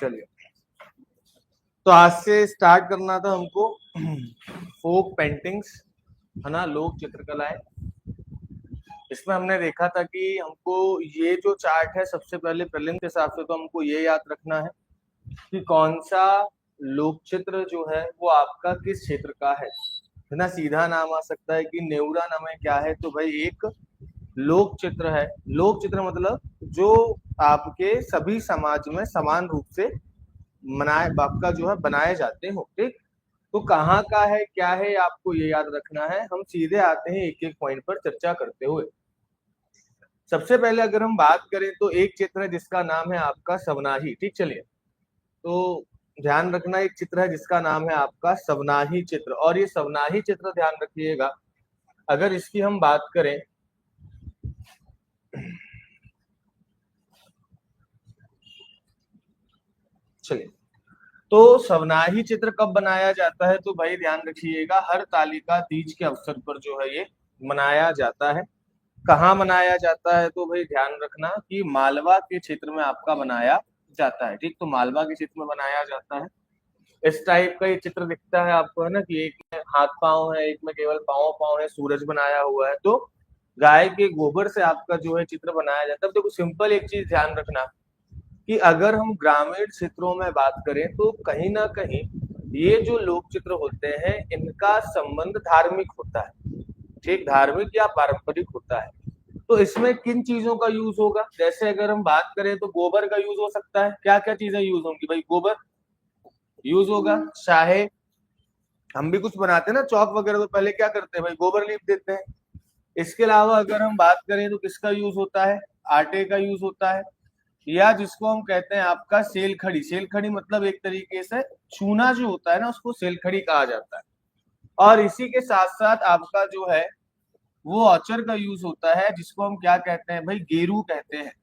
चलिए, तो आज से स्टार्ट करना था हमको फोक पेंटिंग्स, है ना, लोक चित्रकलाएं। इसमें हमने देखा था कि हमको ये जो चार्ट है, सबसे पहले प्रीलिम के हिसाब से तो हमको ये याद रखना है कि कौन सा लोक चित्र जो है वो आपका किस क्षेत्र का है ना। सीधा नाम आ सकता है कि नेउरा नाम है, क्या है, तो भाई एक लोक चित्र है। लोक चित्र मतलब जो आपके सभी समाज में समान रूप से मनाए आपका जो है बनाए जाते हो। ठीक, तो कहाँ का है, क्या है, आपको ये याद रखना है। हम सीधे आते हैं एक एक पॉइंट पर चर्चा करते हुए। सबसे पहले अगर हम बात करें तो एक चित्र है जिसका नाम है आपका सवनाही। ठीक, चलिए, तो ध्यान रखना, एक चित्र है जिसका नाम है आपका सवनाही चित्र। और ये सवनाही चित्र ध्यान रखिएगा, अगर इसकी हम बात करें, चलिए, तो सवनाही चित्र कब बनाया जाता है, तो भाई ध्यान रखिएगा, हर तालिका तीज के अवसर पर जो है ये मनाया जाता है। कहाँ मनाया जाता है, तो भाई ध्यान रखना कि मालवा के क्षेत्र में आपका बनाया जाता है। ठीक, तो मालवा के क्षेत्र में बनाया जाता है। इस टाइप का ये चित्र दिखता है आपको, है ना, कि एक में हाथ पांव है, एक में केवल पांव पांव है, सूरज बनाया हुआ है। तो गाय के गोबर से आपका जो है चित्र बनाया जाता है। देखो, सिंपल एक चीज ध्यान रखना कि अगर हम ग्रामीण क्षेत्रों में बात करें तो कहीं ना कहीं ये जो लोक चित्र होते हैं इनका संबंध धार्मिक होता है। ठीक, धार्मिक या पारंपरिक होता है। तो इसमें किन चीजों का यूज होगा, जैसे अगर हम बात करें तो गोबर का यूज हो सकता है। क्या क्या चीजें यूज होंगी, भाई गोबर यूज होगा। चाहे हम भी कुछ बनाते हैं ना, चौक वगैरह, तो पहले क्या करते हैं भाई, गोबर लीप देते हैं। इसके अलावा अगर हम बात करें तो किसका यूज होता है, आटे का यूज होता है, या जिसको हम कहते हैं आपका सेल खड़ी। सेल खड़ी मतलब एक तरीके से चूना जो होता है ना, उसको सेल खड़ी कहा जाता है। और इसी के साथ साथ आपका जो है वो औचर का यूज होता है, जिसको हम क्या कहते हैं भाई, गेरू कहते हैं,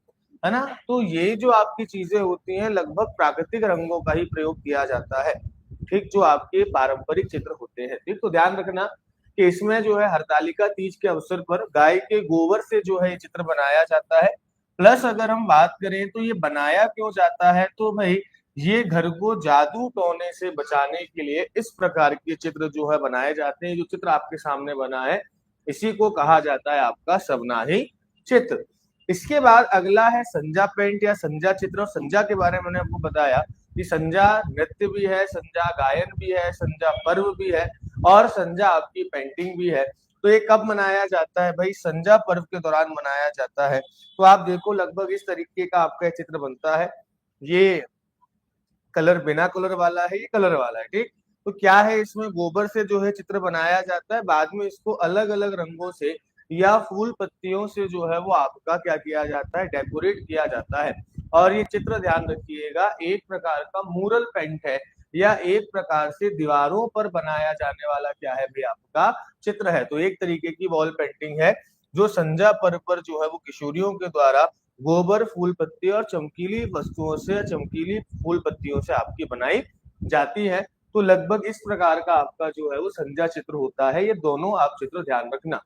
है ना। तो ये जो आपकी चीजें होती हैं लगभग प्राकृतिक रंगों का ही प्रयोग किया जाता है। ठीक, जो आपके पारंपरिक चित्र होते हैं। ठीक, तो ध्यान रखना कि इसमें जो है हरतालिका तीज के अवसर पर गाय के गोबर से जो है ये चित्र बनाया जाता है। प्लस अगर हम बात करें तो ये बनाया क्यों जाता है, तो भाई ये घर को जादू टोने से बचाने के लिए इस प्रकार के चित्र जो है बनाए जाते हैं। जो चित्र आपके सामने बना है इसी को कहा जाता है आपका सवनाही चित्र। इसके बाद अगला है संजा पेंट या संजा चित्र। और संजा के बारे में मैंने आपको बताया कि संजा नृत्य भी है, संजा गायन भी है, संजा पर्व भी है, और संजा आपकी पेंटिंग भी है। तो ये कब मनाया जाता है भाई, संजा पर्व के दौरान मनाया जाता है। तो आप देखो लगभग इस तरीके का आपका चित्र बनता है। ये कलर बिना कलर वाला है, ये कलर वाला है। ठीक, तो क्या है, इसमें गोबर से जो है चित्र बनाया जाता है, बाद में इसको अलग अलग रंगों से या फूल पत्तियों से जो है वो आपका क्या किया जाता है, डेकोरेट किया जाता है। और ये चित्र ध्यान रखिएगा एक प्रकार का मूरल पेंट है, या एक प्रकार से दीवारों पर बनाया जाने वाला क्या है भी आपका चित्र है। तो एक तरीके की वॉल पेंटिंग है जो संजा पर्व पर जो है वो किशोरियों के द्वारा गोबर, फूल पत्ती और चमकीली वस्तुओं से, चमकीली फूल पत्तियों से आपकी बनाई जाती है। तो लगभग इस प्रकार का आपका जो है वो संजा चित्र होता है। ये दोनों आप चित्र ध्यान रखना।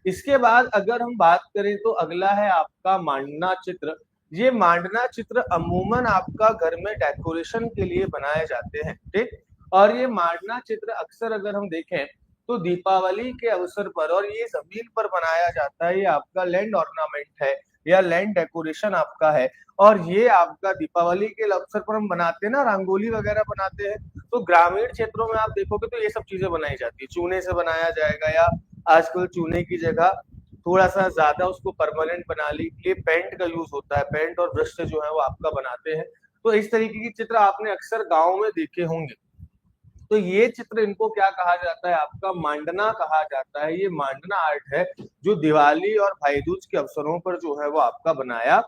इसके बाद अगर हम बात करें तो अगला है आपका मांडना चित्र। ये मांडना चित्र अमूमन आपका घर में डेकोरेशन के लिए बनाए जाते हैं। ठीक, और ये मांडना चित्र अक्सर अगर हम देखें तो दीपावली के अवसर पर, और ये जमीन पर बनाया जाता है। ये आपका लैंड ऑर्नामेंट है या लैंड डेकोरेशन आपका है। और ये आपका दीपावली के अवसर पर हम बनाते हैं ना, रंगोली वगैरह बनाते हैं। तो ग्रामीण क्षेत्रों में आप देखोगे तो ये सब चीजें बनाई जाती है, चूने से बनाया जाएगा, या आजकल चूने की जगह थोड़ा सा ज्यादा उसको परमानेंट बनाने के लिए पेंट का यूज होता है। पेंट और ब्रश से जो है वो आपका बनाते हैं। तो इस तरीके की चित्र आपने अक्सर गाँव में देखे होंगे। तो ये चित्र, इनको क्या कहा जाता है, आपका मांडना कहा जाता है। ये मांडना आर्ट है जो दिवाली और भाई दूज के अवसरों पर जो है वो आपका बनाया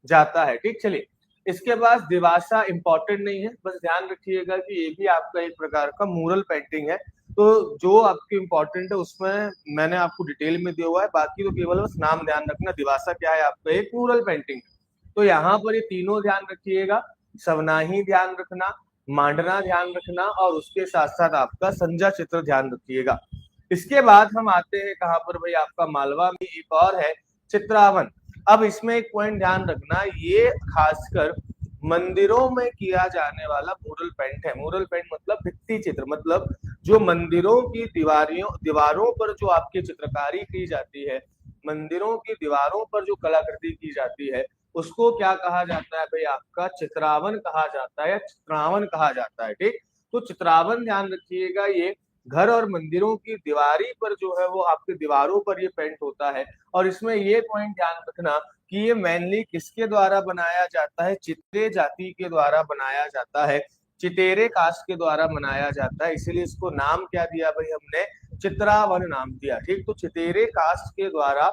जाता है। ठीक, चलिए, इसके बाद दिवासा इंपॉर्टेंट नहीं है, बस ध्यान रखिएगा कि ये भी आपका एक प्रकार का मूरल पेंटिंग है। तो जो आपकी इंपॉर्टेंट है उसमें मैंने आपको डिटेल में दिया हुआ है, बाकी तो केवल बस नाम ध्यान रखना। दिवासा क्या है, आपका एक मूरल पेंटिंग। तो यहाँ पर ये तीनों ध्यान रखिएगा, सवनाही ध्यान रखना, मांडना ध्यान रखना, और उसके साथ साथ आपका संजा चित्र ध्यान रखिएगा। इसके बाद हम आते हैं कहां पर भाई, आपका मालवा में एक और है चित्रावन। अब इसमें एक पॉइंट ध्यान रखना, ये खासकर मंदिरों में किया जाने वाला म्यूरल पेंट है। म्यूरल पेंट मतलब भित्ति चित्र, मतलब जो मंदिरों की दीवारों पर जो आपकी चित्रकारी की जाती है, मंदिरों की दीवारों पर जो कलाकृति की जाती है, उसको क्या कहा जाता है भाई, आपका चित्रावन कहा जाता है या चित्रावन कहा जाता है। ठीक, तो चित्रावन ध्यान रखिएगा, ये घर और मंदिरों की दीवारी पर जो है वो आपके दीवारों पर ये पेंट होता है। और इसमें ये पॉइंट ध्यान रखना कि ये मेनली किसके द्वारा बनाया जाता है, चित्रे जाति के द्वारा बनाया जाता है, चितेरे कास्ट के द्वारा बनाया जाता है, इसीलिए इसको नाम क्या दिया भाई हमने, चित्रावन नाम दिया। ठीक, तो चितेरे कास्ट के द्वारा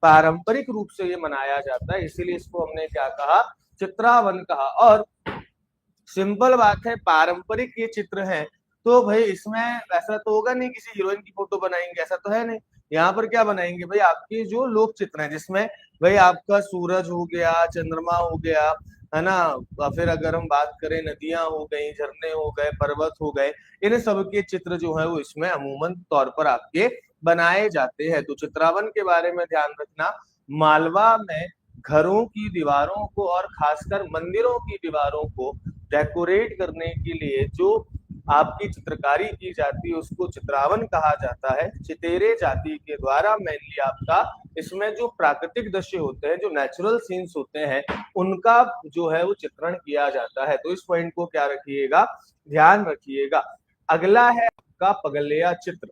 पारंपरिक रूप से ये मनाया जाता है, इसीलिए इसको हमने क्या कहा, चित्रावन कहा। और सिंपल बात है, पारंपरिक ये चित्र है तो भाई इसमें ऐसा तो होगा नहीं किसी हीरोइन की फोटो बनाएंगे, ऐसा तो है नहीं। यहाँ पर क्या बनाएंगे भाई, आपके जो लोक चित्र है जिसमें भाई आपका सूरज हो गया, चंद्रमा हो गया, है ना, फिर अगर हम बात करें नदियां हो गई, झरने हो गए, पर्वत हो गए, इन सब के चित्र जो है वो इसमें अमूमन तौर पर आपके बनाए जाते हैं। तो चित्रावन के बारे में ध्यान रखना, मालवा में घरों की दीवारों को और खासकर मंदिरों की दीवारों को डेकोरेट करने के लिए जो आपकी चित्रकारी की जाती है उसको चित्रावन कहा जाता है। चितेरे जाति के द्वारा मेनली आपका इसमें जो प्राकृतिक दृश्य होते हैं, जो नेचुरल सीन्स होते हैं, उनका जो है वो चित्रण किया जाता है। तो इस पॉइंट को क्या रखिएगा, ध्यान रखिएगा। अगला है आपका पगलेया चित्र।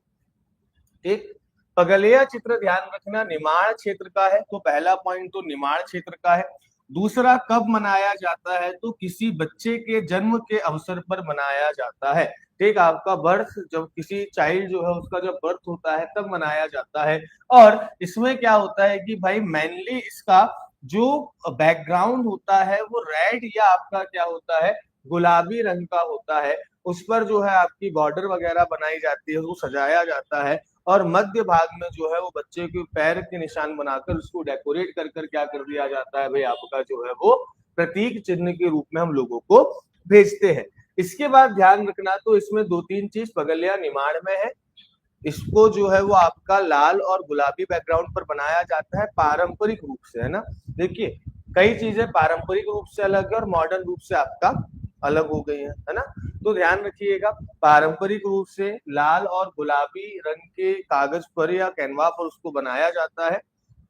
एक पगलेया चित्र ध्यान रखना निमाड़ क्षेत्र का है, तो पहला पॉइंट तो निमाड़ क्षेत्र का है। दूसरा कब मनाया जाता है, तो किसी बच्चे के जन्म के अवसर पर मनाया जाता है। ठीक, आपका बर्थ, जब किसी चाइल्ड जो है उसका जब बर्थ होता है तब मनाया जाता है। और इसमें क्या होता है कि भाई मेनली इसका जो बैकग्राउंड होता है वो रेड या आपका क्या होता है, गुलाबी रंग का होता है। उस पर जो है आपकी बॉर्डर वगैरह बनाई जाती है, उसको सजाया जाता है। और मध्य भाग में जो है वो बच्चे के पैर के निशान बनाकर उसको डेकोरेट कर कर क्या कर दिया जाता है भाई, आपका जो है वो प्रतीक चिन्ह के रूप में हम लोगों को भेजते हैं। इसके बाद ध्यान रखना, तो इसमें दो तीन चीज पगलिया निमाड़ में है, इसको जो है वो आपका लाल और गुलाबी बैकग्राउंड पर बनाया जाता है पारंपरिक रूप से, है ना। देखिए कई चीजें पारंपरिक रूप से अलग है और मॉडर्न रूप से आपका अलग हो गई है ना। तो ध्यान रखिएगा, पारंपरिक रूप से लाल और गुलाबी रंग के कागज पर या कैनवा पर उसको बनाया जाता है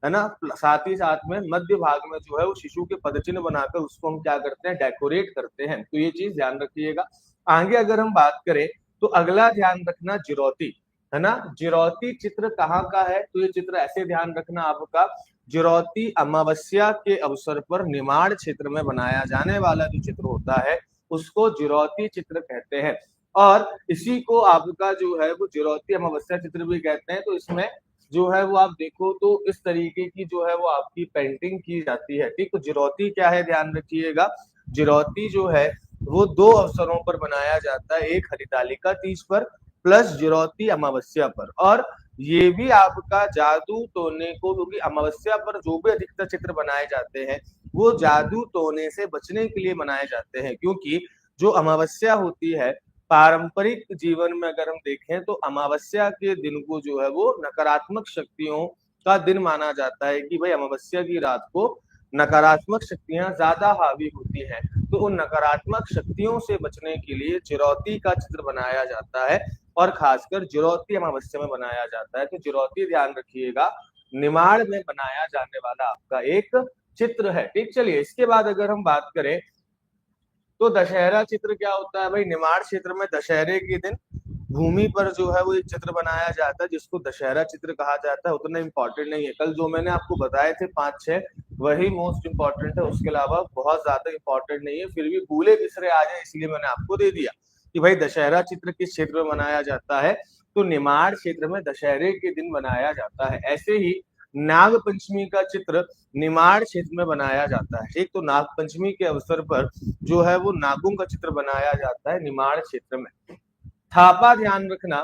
ना। साथ ही साथ में मध्य भाग में जो है वो शिशु के पदचिन्ह बनाकर उसको हम क्या करते हैं, डेकोरेट करते हैं। तो ये चीज ध्यान रखिएगा। आगे अगर हम बात करें तो अगला ध्यान रखना जिरौती, है ना। जिरौती चित्र कहाँ का है, तो ये चित्र ऐसे ध्यान रखना आपका, जिरौती अमावस्या के अवसर पर निमाड़ क्षेत्र में बनाया जाने वाला जो चित्र होता है उसको जिरौती चित्र कहते हैं। और इसी को आपका जो है वो जिरौती अमावस्या चित्र भी कहते हैं। तो इसमें जो है वो आप देखो तो इस तरीके की जो है वो आपकी पेंटिंग की जाती है। ठीक, तो जिरौती क्या है ध्यान रखिएगा, जिरौती जो है वो दो अवसरों पर बनाया जाता है, एक हरितालिका तीज पर प्लस जिरौती अमावस्या पर। और ये भी आपका जादू टोने को, क्योंकि अमावस्या पर जो भी अधिकतर चित्र बनाए जाते हैं वो जादू टोने से बचने के लिए बनाए जाते हैं, क्योंकि जो अमावस्या होती है पारंपरिक जीवन में अगर हम देखें तो अमावस्या के दिन को जो है वो नकारात्मक शक्तियों का दिन माना जाता है कि भाई अमावस्या की रात को नकारात्मक शक्तियां ज्यादा हावी होती हैं। तो उन नकारात्मक शक्तियों से बचने के लिए जिरौती का चित्र बनाया जाता है और खासकर जिरौती अमावस्या में बनाया जाता है। तो जिरौती ध्यान रखिएगा निमाड़ में बनाया जाने वाला आपका एक चित्र है। ठीक, चलिए इसके बाद अगर हम बात करें तो दशहरा चित्र क्या होता है भाई, निमाड़ क्षेत्र में दशहरे के दिन भूमि पर जो है वो एक चित्र बनाया जाता है जिसको दशहरा चित्र कहा जाता है। उतना इंपॉर्टेंट नहीं है, कल जो मैंने आपको बताए थे 5-6 वही मोस्ट इंपॉर्टेंट है, उसके अलावा बहुत ज्यादा इंपॉर्टेंट नहीं है। फिर भी भूले बिसरे आ जाए इसलिए मैंने आपको दे दिया कि भाई दशहरा चित्र किस क्षेत्र में मनाया जाता है, तो निमाड़ क्षेत्र में दशहरे के दिन बनाया जाता है। ऐसे ही नाग पंचमी का चित्र निमाड़ क्षेत्र में बनाया जाता है। ठीक, तो नाग पंचमी के अवसर पर जो है वो नागों का चित्र बनाया जाता है निमाड़ क्षेत्र में। थापा ध्यान रखना,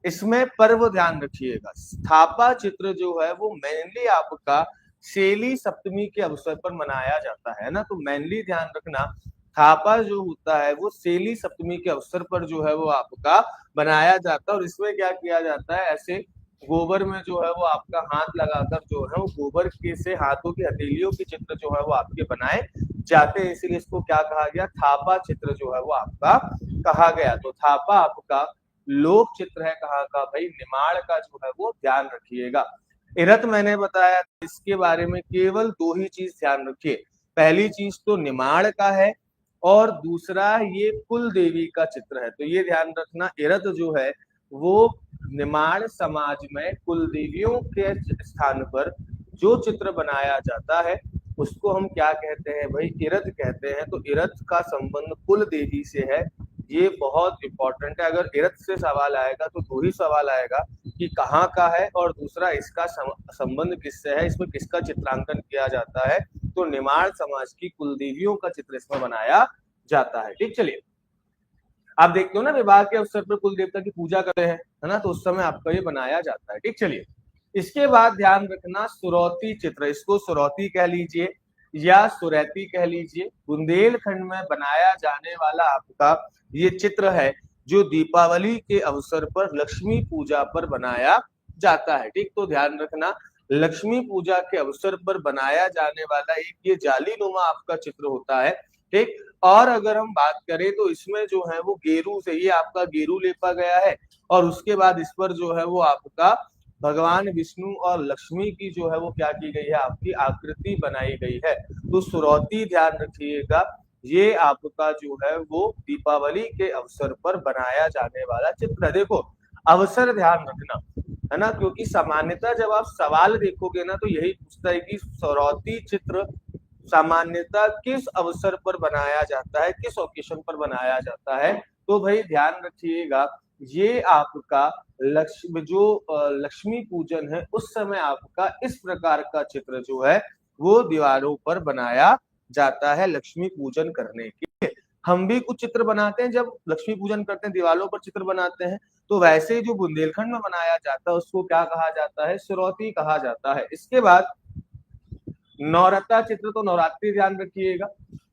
इसमें पर्व ध्यान रखिएगा। थापा चित्र जो है वो मेनली आपका सेली सप्तमी के अवसर पर मनाया जाता है ना। तो मेनली ध्यान रखना थापा जो होता है वो सेली सप्तमी के अवसर पर जो है वो आपका बनाया जाता है। और इसमें क्या किया जाता है, ऐसे गोबर में जो है वो आपका हाथ लगाकर जो है वो गोबर के से हाथों की हथेलियों के चित्र जो है वो आपके बनाए जाते हैं, इसीलिए इसको क्या कहा गया, थापा चित्र जो है वो आपका कहा गया। तो थापा आपका लोक चित्र है, कहाँ का भाई, निमाड़ का जो है वो ध्यान रखिएगा। इरत मैंने बताया, इसके बारे में केवल दो ही चीज ध्यान रखिए, पहली चीज तो निमाड़ का है और दूसरा ये कुल देवी का चित्र है। तो ये ध्यान रखना, इरत जो है वो निमाड़ समाज में कुल देवियों के स्थान पर जो चित्र बनाया जाता है उसको हम क्या कहते हैं भाई, इरत कहते हैं। तो इरत का संबंध कुल देवी से है, ये बहुत इंपॉर्टेंट है। अगर इरत से सवाल आएगा तो दो ही सवाल आएगा कि कहाँ का है और दूसरा इसका संबंध किससे है, इसमें किसका चित्रांकन किया जाता है। तो निमाड़ समाज की कुल देवियों का चित्र इसमें बनाया जाता है। ठीक, चलिए आप देखते हो ना, विवाह के अवसर पर कुल देवता की पूजा करते हैं, है ना, तो उस समय आपका ये बनाया जाता है। ठीक, चलिए इसके बाद ध्यान रखना सुरौती चित्र, इसको सुरौती कह लीजिए या सुरैती कह लीजिए, बुंदेलखंड में बनाया जाने वाला आपका ये चित्र है जो दीपावली के अवसर पर लक्ष्मी पूजा पर बनाया जाता है। ठीक, तो ध्यान रखना लक्ष्मी पूजा के अवसर पर बनाया जाने वाला एक ये जालीनुमा आपका चित्र होता है। ठीक, और अगर हम बात करें तो इसमें जो है वो गेरू से, ये आपका गेरू लेपा गया है और उसके बाद इस पर जो है वो आपका भगवान विष्णु और लक्ष्मी की जो है वो क्या की गई है, आपकी आकृति बनाई गई है। तो सुरौती ध्यान रखिएगा, ये आपका जो है वो दीपावली के अवसर पर बनाया जाने वाला चित्र है। देखो अवसर ध्यान रखना, है ना, क्योंकि सामान्यतः जब आप सवाल देखोगे ना तो यही पूछता है कि सुरौती चित्र सामान्यतः किस अवसर पर बनाया जाता है, किस ओकेशन पर बनाया जाता है। तो भाई ध्यान रखिएगा, ये आपका लक्ष्मी पूजन है उस समय आपका इस प्रकार का चित्र जो है वो दीवारों पर बनाया जाता है लक्ष्मी पूजन करने के लिए। हम भी कुछ चित्र बनाते हैं जब लक्ष्मी पूजन करते हैं, दीवारों पर चित्र बनाते हैं, तो वैसे जो बुंदेलखंड में बनाया जाता है उसको क्या कहा जाता है, सुरौती कहा जाता है। इसके बाद नवरत्ता चित्र, तो नवरात्रि ध्यान रखिएगा,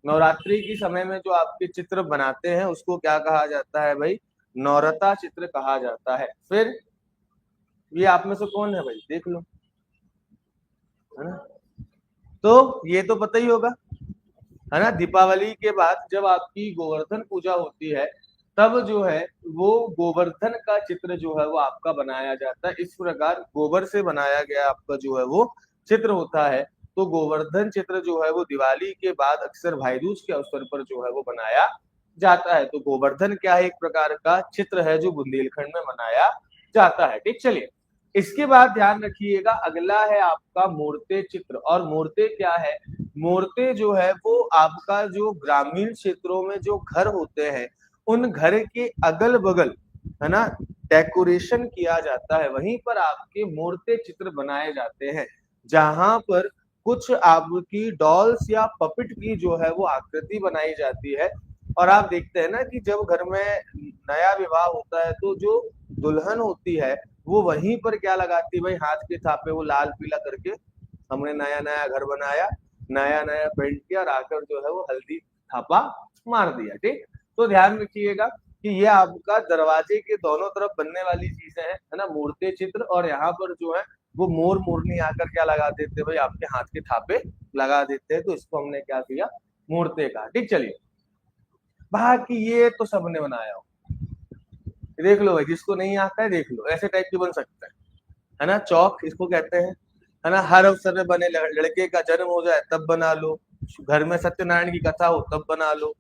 नवरात्रि के समय में जो आपके चित्र बनाते हैं उसको क्या कहा जाता है भाई, नवरत्ता चित्र कहा जाता है। फिर ये आप में से कौन है भाई, देख लो, है ना, तो ये तो पता ही होगा, है ना, दीपावली के बाद जब आपकी गोवर्धन पूजा होती है तब जो है वो गोवर्धन का चित्र जो है वो आपका बनाया जाता है। इस प्रकार गोबर से बनाया गया आपका जो है वो चित्र होता है। तो गोवर्धन चित्र जो है वो दिवाली के बाद अक्सर भाई दूज के अवसर पर जो है वो बनाया जाता है। तो गोवर्धन क्या है, एक प्रकार का चित्र है जो बुंदेलखंड में मनाया जाता है। ठीक, चलिए इसके बाद ध्यान रखिएगा, अगला है आपका मूर्ते चित्र। और मूर्ते क्या है, मूर्ते जो है वो आपका जो ग्रामीण क्षेत्रों में जो घर होते हैं उन घर के अगल बगल, है ना, डेकोरेशन किया जाता है, वहीं पर आपके मूर्ते चित्र बनाए जाते हैं जहां पर कुछ आपकी डॉल्स या पपिट की जो है वो आकृति बनाई जाती है। और आप देखते हैं ना कि जब घर में नया विवाह होता है तो जो दुल्हन होती है वो वहीं पर क्या लगाती है भाई, हाथ के थापे वो लाल पीला करके, हमने नया नया घर बनाया, नया नया पेंट किया और आकर जो है वो हल्दी थापा मार दिया। ठीक, तो ध्यान रखिएगा कि ये आपका दरवाजे के दोनों तरफ बनने वाली चीजें हैं, है ना, मूर्ते चित्र। और यहाँ पर जो है वो मोर मोरनी आकर क्या लगा देते भाई, आपके हाथ के थापे लगा देते हैं। तो इसको हमने क्या किया, मूर्ते का। ठीक, चलिए बाकी ये तो सबने बनाया हो, देख लो भाई, जिसको नहीं आता है देख लो, ऐसे टाइप की बन सकता है ना। चौक इसको कहते हैं, है ना, हर अवसर में बने, लड़के का जन्म हो जाए तब बना लो, घर में सत्यनारायण की कथा हो तब बना लो,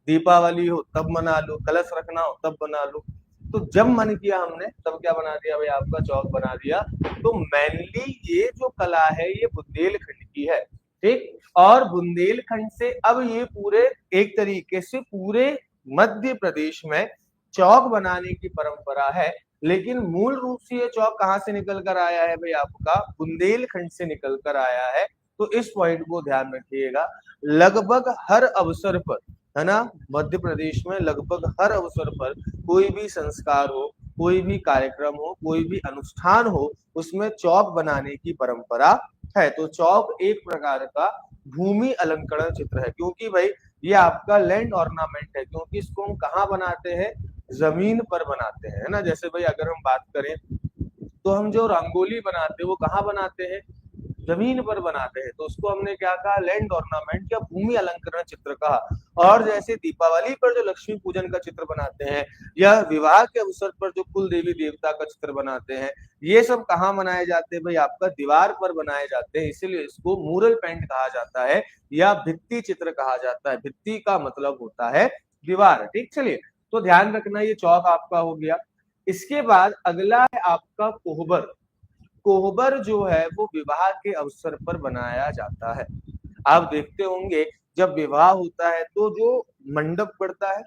दीपावली हो तब बना लो, कलश रखना हो तब बना लो। तो जब मन किया हमने तब क्या बना दिया भाई, आपका चौक बना दिया। तो मेनली ये जो कला है ये बुंदेलखंड की है। ठीक, और बुंदेलखंड से अब ये पूरे एक तरीके से पूरे मध्य प्रदेश में चौक बनाने की परंपरा है। लेकिन मूल रूप से ये चौक कहाँ से निकल कर आया है भाई, आपका बुंदेलखंड से निकल कर आया है। तो इस पॉइंट को ध्यान रखिएगा, लगभग हर अवसर पर, है ना, मध्य प्रदेश में लगभग हर अवसर पर कोई भी संस्कार हो, कोई भी कार्यक्रम हो, कोई भी अनुष्ठान हो, उसमें चौक बनाने की परंपरा है। तो चौक एक प्रकार का भूमि अलंकरण चित्र है, क्योंकि भाई ये आपका लैंड ऑर्नामेंट है, क्योंकि इसको हम कहाँ बनाते हैं, जमीन पर बनाते हैं, है ना। जैसे भाई अगर हम बात करें तो हम जो रंगोली बनाते हैं वो कहाँ बनाते हैं, जमीन पर बनाते हैं तो उसको हमने क्या कहा, लैंड ऑर्नामेंट या भूमि अलंकरण चित्र कहा। और जैसे दीपावली पर जो लक्ष्मी पूजन का चित्र बनाते हैं या विवाह के अवसर पर जो कुल देवी देवता का चित्र बनाते हैं, ये सब कहाँ बनाए जाते हैं भाई, आपका दीवार पर बनाए जाते हैं, इसीलिए इसको मूरल पेंट कहा जाता है या भित्ति चित्र कहा जाता है। भित्ति का मतलब होता है दीवार। ठीक, चलिए तो ध्यान रखना, ये चौक आपका हो गया। इसके बाद अगला है आपका कोहबर। कोहबर जो है वो विवाह के अवसर पर बनाया जाता है। आप देखते होंगे जब विवाह होता है तो जो मंडप पड़ता है,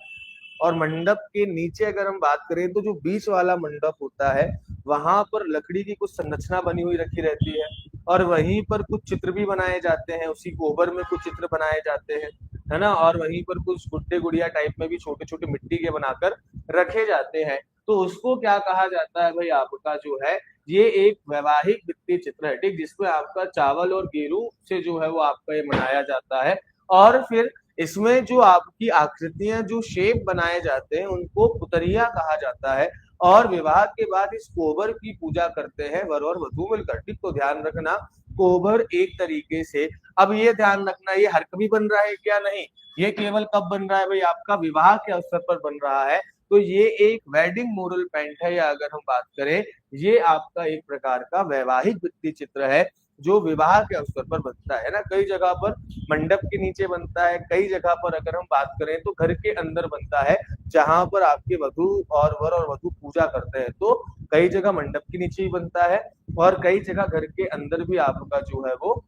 और मंडप के नीचे अगर हम बात करें तो जो बीच वाला मंडप होता है वहां पर लकड़ी की कुछ संरचना बनी हुई रखी रहती है, और वहीं पर कुछ चित्र भी बनाए जाते हैं, उसी कोहबर में कुछ चित्र बनाए जाते हैं, है ना। और वहीं पर कुछ गुड्डे गुड़िया टाइप में भी छोटे छोटे मिट्टी के बनाकर रखे जाते हैं। तो उसको क्या कहा जाता है भाई, आपका जो है ये एक वैवाहिक भित्ति चित्र है। ठीक, जिसमें आपका चावल और गेरू से जो है वो आपका ये मनाया जाता है। और फिर इसमें जो आपकी आकृतियां, जो शेप बनाए जाते हैं, उनको पुतरिया कहा जाता है। और विवाह के बाद इस कोहबर की पूजा करते हैं वर और वधू मिलकर। ठीक, तो ध्यान रखना कोहबर एक तरीके से, अब ये ध्यान रखना ये हर कभी बन रहा है क्या, नहीं, ये केवल कब बन रहा है भाई, आपका विवाह के अवसर पर बन रहा है। तो ये एक वेडिंग मोरल पेंट है, या अगर हम बात करें ये आपका एक प्रकार का वैवाहिक भित्ति चित्र है जो विवाह के अवसर पर बनता है ना। कई जगह पर मंडप के नीचे बनता है, कई जगह पर अगर हम बात करें तो घर के अंदर बनता है, जहां पर आपके वधू और वर और वधू पूजा करते हैं। तो कई जगह मंडप के नीचे ही बनता है, और कई जगह घर के अंदर भी आपका जो है वो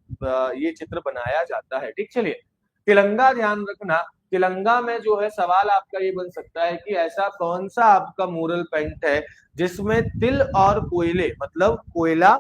ये चित्र बनाया जाता है। ठीक, चलिए तिलंगा ध्यान रखना। तिलंगा में जो है सवाल आपका ये बन सकता है कि ऐसा कौन सा आपका मूरल पेंट है जिसमें तिल और कोयले, मतलब कोयला,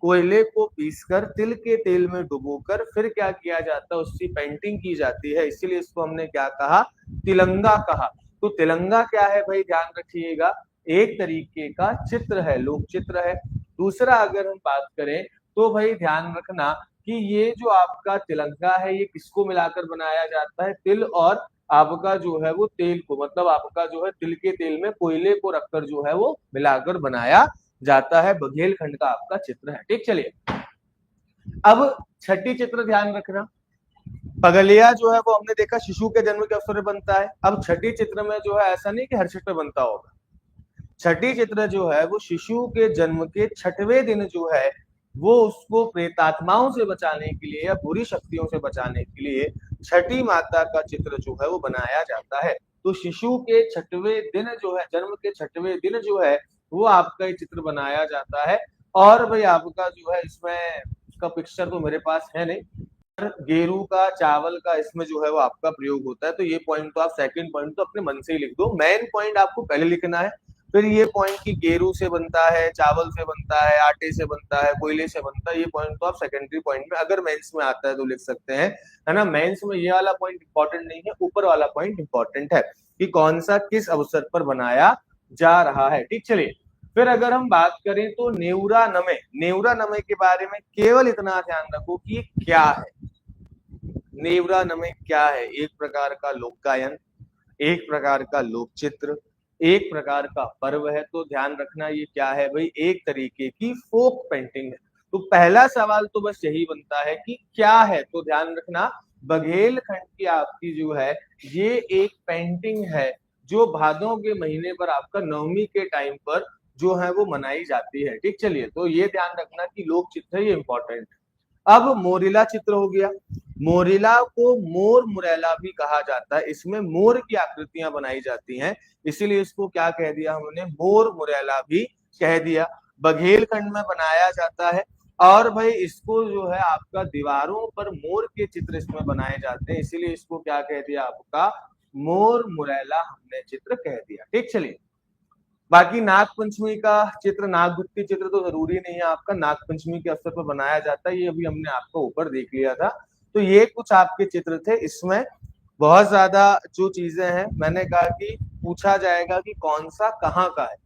कोयले को पीसकर तिल के तेल में डुबोकर फिर क्या किया जाता है, उसकी पेंटिंग की जाती है, इसीलिए इसको हमने क्या कहा, तिलंगा कहा। तो तिलंगा क्या है भाई, ध्यान रखिएगा, एक तरीके का चित्र है, लोक चित्र है। दूसरा अगर हम बात करें तो भाई ध्यान रखना कि ये जो आपका तिलंगा है ये किसको मिलाकर बनाया जाता है, तिल और आपका जो है वो तेल को, मतलब आपका जो है तिल के तेल में कोयले को रखकर जो है वो मिलाकर बनाया जाता है। बघेलखंड का आपका चित्र है। ठीक, चलिए अब छठी चित्र ध्यान रखना। पगलिया जो है वो हमने देखा शिशु के जन्म के अवसर पर बनता है। अब छठी चित्र में जो है ऐसा नहीं कि हर चित्र बनता होगा, छठी चित्र जो है वो शिशु के जन्म के छठवें दिन जो है वो उसको प्रेतात्माओं से बचाने के लिए या बुरी शक्तियों से बचाने के लिए छठी माता का चित्र जो है वो बनाया जाता है। तो शिशु के छठवें दिन जो है, जन्म के छठवें दिन जो है वो आपका ये चित्र बनाया जाता है। और भाई आपका जो है इसमें उसका पिक्चर तो मेरे पास है नहीं, गेरू का, चावल का इसमें जो है वो आपका प्रयोग होता है। तो ये पॉइंट तो आप सेकंड पॉइंट तो अपने मन से ही लिख दो, मेन पॉइंट आपको पहले लिखना है। फिर ये पॉइंट की गेरू से बनता है, चावल से बनता है, आटे से बनता है, कोयले से बनता है, ये पॉइंट तो आप सेकेंडरी पॉइंट में अगर मेंस में आता है तो लिख सकते हैं, है ना। मेंस में ये वाला पॉइंट इंपॉर्टेंट नहीं है, ऊपर वाला पॉइंट इंपॉर्टेंट है कि कौन सा किस अवसर पर बनाया जा रहा है। ठीक, चलिए फिर अगर हम बात करें तो नेवरा नमे, नेवरा नमे के बारे में केवल इतना ध्यान रखो कि क्या है नेवरा नमे, क्या है, एक प्रकार का लोक गायन, एक प्रकार का लोक चित्र, एक प्रकार का पर्व है। तो ध्यान रखना ये क्या है भाई, एक तरीके की फोक पेंटिंग है। तो पहला सवाल तो बस यही बनता है कि क्या है, तो ध्यान रखना बघेलखंड की आपकी जो है ये एक पेंटिंग है जो भादों के महीने पर आपका नवमी के टाइम पर जो है वो मनाई जाती है। ठीक, चलिए तो ये ध्यान रखना कि लोक चित्र है, ये इंपॉर्टेंट। अब मोरिला चित्र हो गया। मोरिला को मोर मुरैला भी कहा जाता है, इसमें मोर की आकृतियां बनाई जाती हैं, इसीलिए इसको क्या कह दिया हमने, मोर मुरैला भी कह दिया। बघेलखंड में बनाया जाता है, और भाई इसको जो है आपका दीवारों पर मोर के चित्र इसमें बनाए जाते हैं, इसीलिए इसको क्या कह दिया आपका, मोर मुरैला हमने चित्र कह दिया। ठीक, चलिए बाकी नाग पंचमी का चित्र, नाग भित्ति चित्र तो जरूरी नहीं है, आपका नाग पंचमी के अवसर पर बनाया जाता है, ये अभी हमने आपको ऊपर देख लिया था। तो ये कुछ आपके चित्र थे, इसमें बहुत ज्यादा जो चीजें हैं मैंने कहा कि पूछा जाएगा कि कौन सा कहाँ का है,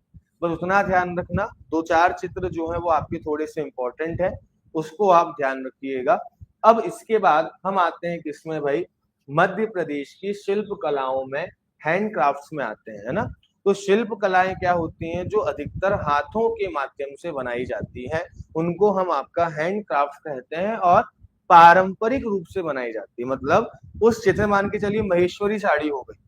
बस उतना ध्यान रखना। दो चार चित्र जो है वो आपके थोड़े से इंपॉर्टेंट है, उसको आप ध्यान रखिएगा। अब इसके बाद हम आते हैं किसमें भाई, मध्य प्रदेश की शिल्प कलाओं में, हैंडक्राफ्ट्स में आते हैं, है ना। तो शिल्प कलाएं क्या होती हैं, जो अधिकतर हाथों के माध्यम से बनाई जाती हैं, उनको हम आपका हैंड क्राफ्ट कहते हैं, और पारंपरिक रूप से बनाई जाती है। मतलब उस चित्र, मान के चलिए महेश्वरी साड़ी हो गई,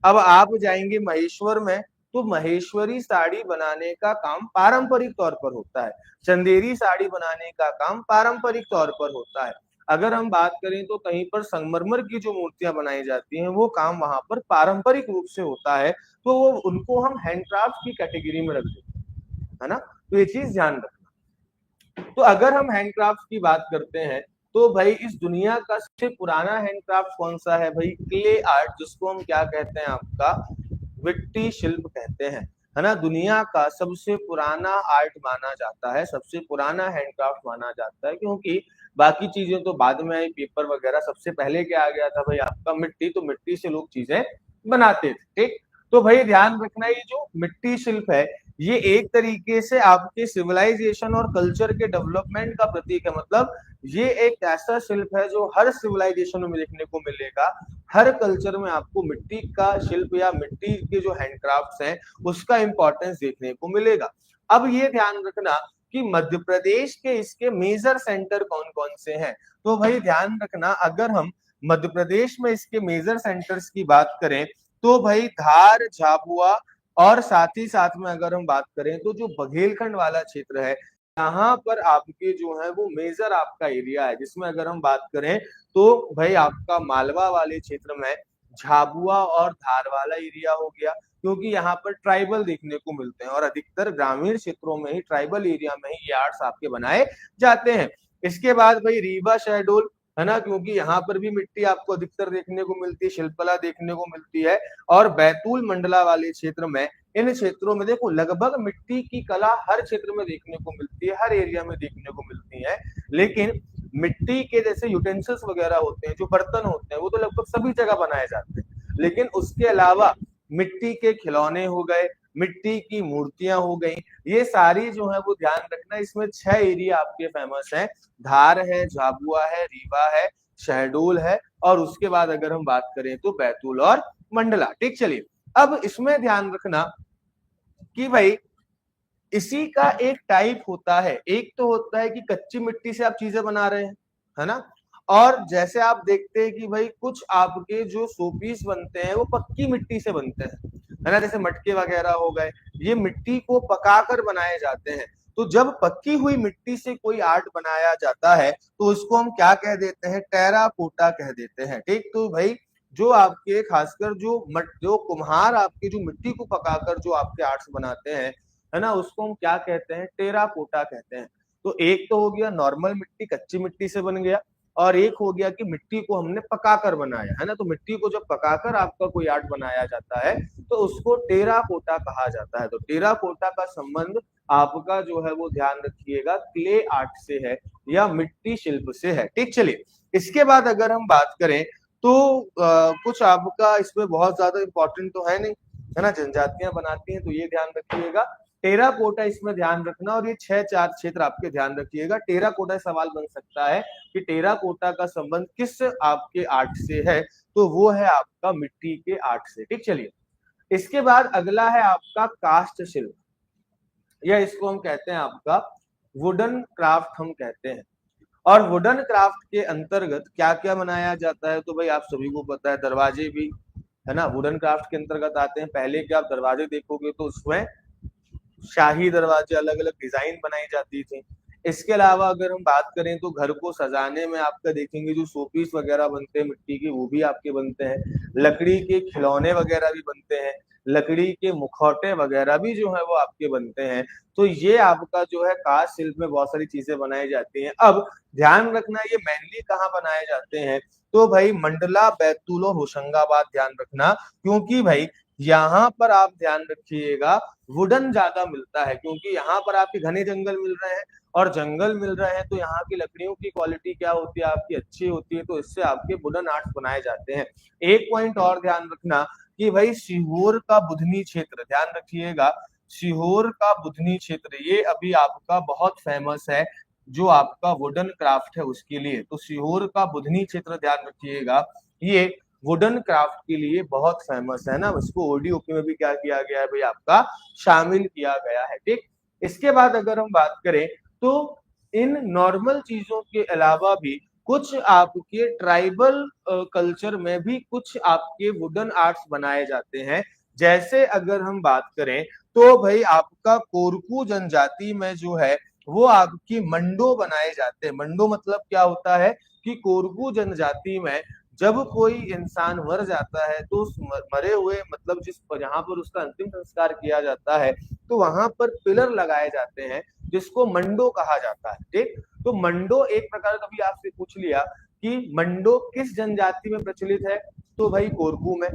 अब आप जाएंगे महेश्वर में, तो महेश्वरी साड़ी बनाने का काम पारंपरिक तौर पर होता है, चंदेरी साड़ी बनाने का काम पारंपरिक तौर पर होता है। अगर हम बात करें तो कहीं पर संगमरमर की जो मूर्तियां बनाई जाती हैं, वो काम वहां पर पारंपरिक रूप से होता है, तो वो उनको हम हैंडक्राफ्ट की कैटेगरी में रख देते हैं, है ना। तो ये चीज ध्यान रखना। तो अगर हम हैंडक्राफ्ट की बात करते हैं, तो भाई इस दुनिया का सबसे पुराना हैंडक्राफ्ट कौन सा है भाई, क्ले आर्ट, जिसको हम क्या कहते हैं आपका, मिट्टी शिल्प कहते हैं, है ना। दुनिया का सबसे पुराना आर्ट माना जाता है, सबसे पुराना हैंडक्राफ्ट माना जाता है, क्योंकि बाकी चीजें तो बाद में आई, पेपर वगैरह, सबसे पहले क्या आ गया था भाई आपका, मिट्टी। तो मिट्टी से लोग चीजें बनाते थे, ठीक। तो भाई ध्यान रखना, ये जो मिट्टी शिल्प है, ये एक तरीके से आपके सिविलाइजेशन और कल्चर के डेवलपमेंट का प्रतीक है। मतलब ये एक ऐसा शिल्प है जो हर सिविलाइजेशन में देखने को मिलेगा, हर कल्चर में आपको मिट्टी का शिल्प या मिट्टी के जो हैंडक्राफ्ट्स हैं, उसका इंपॉर्टेंस देखने को मिलेगा। अब ये ध्यान रखना कि मध्य प्रदेश के इसके मेजर सेंटर कौन कौन से हैं। तो भाई ध्यान रखना, अगर हम मध्य प्रदेश में इसके मेजर सेंटर्स की बात करें, तो भाई धार, झाबुआ, और साथ ही साथ में अगर हम बात करें तो जो बघेलखंड वाला क्षेत्र है, यहाँ पर आपके जो है वो मेजर आपका एरिया है, जिसमें अगर हम बात करें तो भाई आपका मालवा वाले क्षेत्र में झाबुआ और धार वाला एरिया हो गया, क्योंकि यहाँ पर ट्राइबल देखने को मिलते हैं, और अधिकतर ग्रामीण क्षेत्रों में ही, ट्राइबल एरिया में ही ये आर्ट्स आपके बनाए जाते हैं। इसके बाद भाई रीवा, शहडोल, है ना, क्योंकि यहाँ पर भी मिट्टी आपको अधिकतर देखने को मिलती है, शिल्पकला देखने को मिलती है। और बैतूल मंडला वाले क्षेत्र में, इन क्षेत्रों में देखो लगभग मिट्टी की कला हर क्षेत्र में देखने को मिलती है, हर एरिया में देखने को मिलती है। लेकिन मिट्टी के जैसे यूटेंसिल्स वगैरह होते हैं, जो बर्तन होते हैं, वो तो लगभग सभी जगह बनाए जाते हैं। लेकिन उसके अलावा मिट्टी के खिलौने हो गए, मिट्टी की मूर्तियां हो गई, ये सारी जो है वो ध्यान रखना। इसमें 6 एरिया आपके फेमस है, धार है, झाबुआ है, रीवा है, शहडोल है, और उसके बाद अगर हम बात करें तो बैतूल और मंडला, ठीक। चलिए, अब इसमें ध्यान रखना कि भाई इसी का एक टाइप होता है, एक तो होता है कि कच्ची मिट्टी से आप चीजें बना रहे हैं, है ना। और जैसे आप देखते हैं कि भाई कुछ आपके जो शोपीस बनते हैं वो पक्की मिट्टी से बनते हैं, है ना, जैसे मटके वगैरह हो गए, ये मिट्टी को पकाकर बनाए जाते हैं। तो जब पक्की हुई मिट्टी से कोई आर्ट बनाया जाता है, तो उसको हम क्या कह देते हैं, टेराकोटा कह देते हैं, ठीक। तो भाई जो आपके खासकर जो कुम्हार आपकी जो मिट्टी को पकाकर जो आपके आर्ट्स बनाते हैं, है ना, उसको हम क्या कहते हैं, टेराकोटा कहते हैं। तो एक तो हो गया नॉर्मल मिट्टी, कच्ची मिट्टी से बन गया, और एक हो गया कि मिट्टी को हमने पकाकर बनाया, है ना। तो मिट्टी को जब पकाकर आपका कोई आर्ट बनाया जाता है, तो उसको टेराकोटा कहा जाता है। तो टेराकोटा का संबंध आपका जो है वो ध्यान रखिएगा क्ले आर्ट से है, या मिट्टी शिल्प से है, ठीक। चलिए, इसके बाद अगर हम बात करें तो कुछ आपका इसमें बहुत ज्यादा इंपॉर्टेंट तो है नहीं, है ना, जनजातियां बनाती हैं, तो ये ध्यान रखिएगा। टेराकोटा इसमें ध्यान रखना, और ये 6-4 क्षेत्र आपके ध्यान रखिएगा। टेराकोटा सवाल बन सकता है कि टेराकोटा का संबंध किस आपके आर्ट से है, तो वो है आपका मिट्टी के आर्ट से, ठीक। चलिए, इसके बाद अगला है आपका कास्ट शिल्प, या इसको हम कहते हैं आपका वुडन क्राफ्ट हम कहते हैं। और वुडन क्राफ्ट के अंतर्गत क्या क्या बनाया जाता है, तो भाई आप सभी को पता है, दरवाजे भी, है ना, वुडन क्राफ्ट के अंतर्गत आते हैं। पहले के आप दरवाजे देखोगे तो उसमें शाही दरवाजे, अलग अलग डिजाइन बनाई जाती थी। इसके अलावा अगर हम बात करें तो घर को सजाने में आपका देखेंगे जो शोपीस वगैरह बनते हैं मिट्टी के, वो भी आपके बनते हैं। लकड़ी के खिलौने वगैरह भी बनते हैं, लकड़ी के मुखौटे वगैरह भी जो है वो आपके बनते हैं। तो ये आपका जो है कास्ट शिल्प में बहुत सारी चीजें बनाई जाती हैं। अब ध्यान रखना, ये मेनली कहाँ बनाए जाते हैं, तो भाई मंडला, बैतूल और होशंगाबाद ध्यान रखना, क्योंकि भाई यहाँ पर आप ध्यान रखिएगा वुडन ज्यादा मिलता है, क्योंकि यहाँ पर आपके घने जंगल मिल रहे हैं, और जंगल मिल रहे हैं तो यहाँ की लकड़ियों की क्वालिटी क्या होती है आपकी, अच्छी होती है, तो इससे आपके वुडन आर्ट्स बनाए जाते हैं। एक पॉइंट और ध्यान रखना कि भाई सीहोर का बुधनी क्षेत्र, ध्यान रखिएगा, सीहोर का बुधनी क्षेत्र ये अभी आपका बहुत फेमस है, जो आपका वुडन क्राफ्ट है उसके लिए। तो सीहोर का बुधनी क्षेत्र ध्यान रखिएगा, ये वुडन क्राफ्ट के लिए बहुत फेमस है ना, उसको ओडीओपी में भी क्या किया गया है भाई आपका, शामिल किया गया है। ठीक, इसके बाद अगर हम बात करें तो इन नॉर्मल चीजों के अलावा भी कुछ आपके ट्राइबल कल्चर में भी कुछ आपके वुडन आर्ट्स बनाए जाते हैं। जैसे अगर हम बात करें तो भाई आपका कोरकू जनजाति में जो है वो आपकी मंडो बनाए जाते हैं। मंडो मतलब क्या होता है कि कोरकू जनजाति में जब कोई इंसान मर जाता है तो उस मरे हुए मतलब जिस जहां पर उसका अंतिम संस्कार किया जाता है तो वहां पर पिलर लगाए जाते हैं जिसको मंडो कहा जाता है। ठीक, तो मंडो एक प्रकार, कभी आपसे पूछ लिया कि मंडो किस जनजाति में प्रचलित है, तो भाई कोरकू में।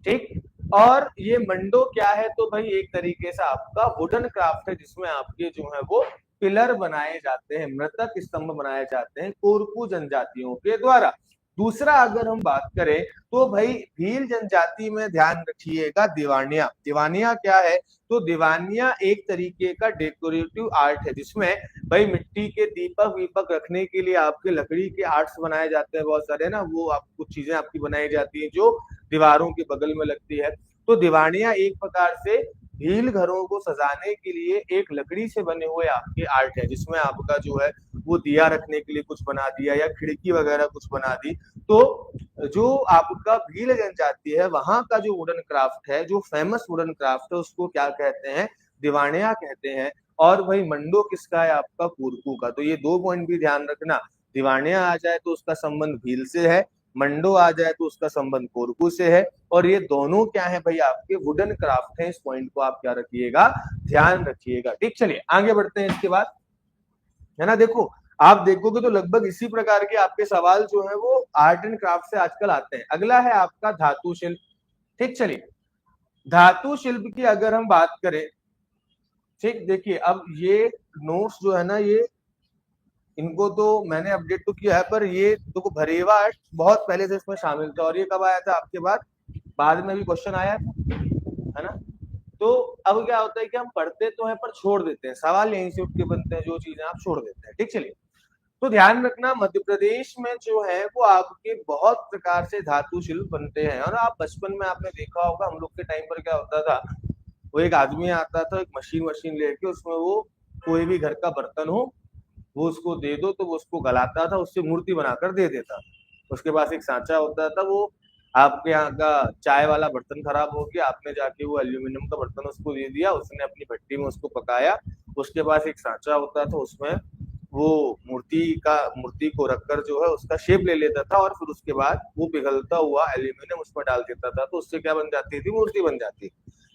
ठीक, और ये मंडो क्या है, तो भाई एक तरीके से आपका वुडन क्राफ्ट है जिसमें आपके जो है वो पिलर बनाए जाते हैं, मृतक स्तंभ बनाए जाते हैं कोरकू जनजातियों के द्वारा। दूसरा अगर हम बात करें तो भाई भील जनजाति में ध्यान रखिएगा दीवानिया। दीवानिया क्या है, तो दीवानिया एक तरीके का डेकोरेटिव आर्ट है जिसमें भाई मिट्टी के दीपक वीपक रखने के लिए आपके लकड़ी के आर्ट्स बनाए जाते हैं बहुत सारे ना, वो आप कुछ चीजें आपकी बनाई जाती है जो दीवारों के बगल में लगती है। तो दीवानिया एक प्रकार से भील घरों को सजाने के लिए एक लकड़ी से बने हुए आपके आर्ट है जिसमें आपका जो है वो दिया रखने के लिए कुछ बना दिया या खिड़की वगैरह कुछ बना दी। तो जो आपका भील जनजाति है वहां का जो वुडन क्राफ्ट है, जो फेमस वुडन क्राफ्ट है, उसको क्या कहते हैं, दीवानिया कहते हैं। और भाई मंडो किसका है, आपका कोरकू का। तो ये दो पॉइंट भी ध्यान रखना, दीवानिया आ जाए तो उसका संबंध भील से है, मंडो आ जाए तो उसका संबंध कोरकू से है, और ये दोनों क्या है भाई आपके वुडन क्राफ्ट है। इस पॉइंट को आप क्या रखिएगा, ध्यान रखिएगा। ठीक, चलिए आगे बढ़ते हैं। इसके बाद है ना, देखो आप देखोगे तो लगभग इसी प्रकार के आपके सवाल जो है वो आर्ट एंड क्राफ्ट से आजकल आते हैं। अगला है आपका धातु शिल्प। ठीक, चलिए धातु शिल्प की अगर हम बात करें, ठीक देखिए अब ये नोट्स जो है ना ये इनको तो मैंने अपडेट तो किया है, पर ये देखो भरेवा आर्ट बहुत पहले से इसमें शामिल था। और ये कब आया था आपके बाद में भी क्वेश्चन आया है ना। तो अब क्या होता है कि हम पढ़ते तो हैं पर छोड़ देते हैं, सवाल यहीं से उठ के बनते हैं, जो चीजें आप छोड़ देते हैं। ठीक, चलिए तो ध्यान रखना मध्य प्रदेश में जो है वो आपके बहुत प्रकार से धातु शिल्प बनते हैं। और आप बचपन में आपने देखा होगा हम लोग के टाइम पर क्या होता था, वो एक आदमी आता था एक मशीन लेके, उसमें वो कोई भी घर का बर्तन हो वो उसको दे दो तो वो उसको गलाता था, उससे मूर्ति बनाकर दे देता। उसके पास एक सांचा होता था, वो आपके यहाँ का चाय वाला बर्तन खराब हो गया, आपने जाके वो एल्यूमिनियम का बर्तन उसको दे दिया, उसने अपनी भट्टी में उसको पकाया। उसके पास एक सांचा होता था, उसमें वो मूर्ति को रखकर जो है उसका शेप ले लेता था, और फिर उसके बाद वो पिघलता हुआ एल्यूमिनियम उसमें डाल देता था, तो उससे क्या बन जाती थी, मूर्ति बन जाती।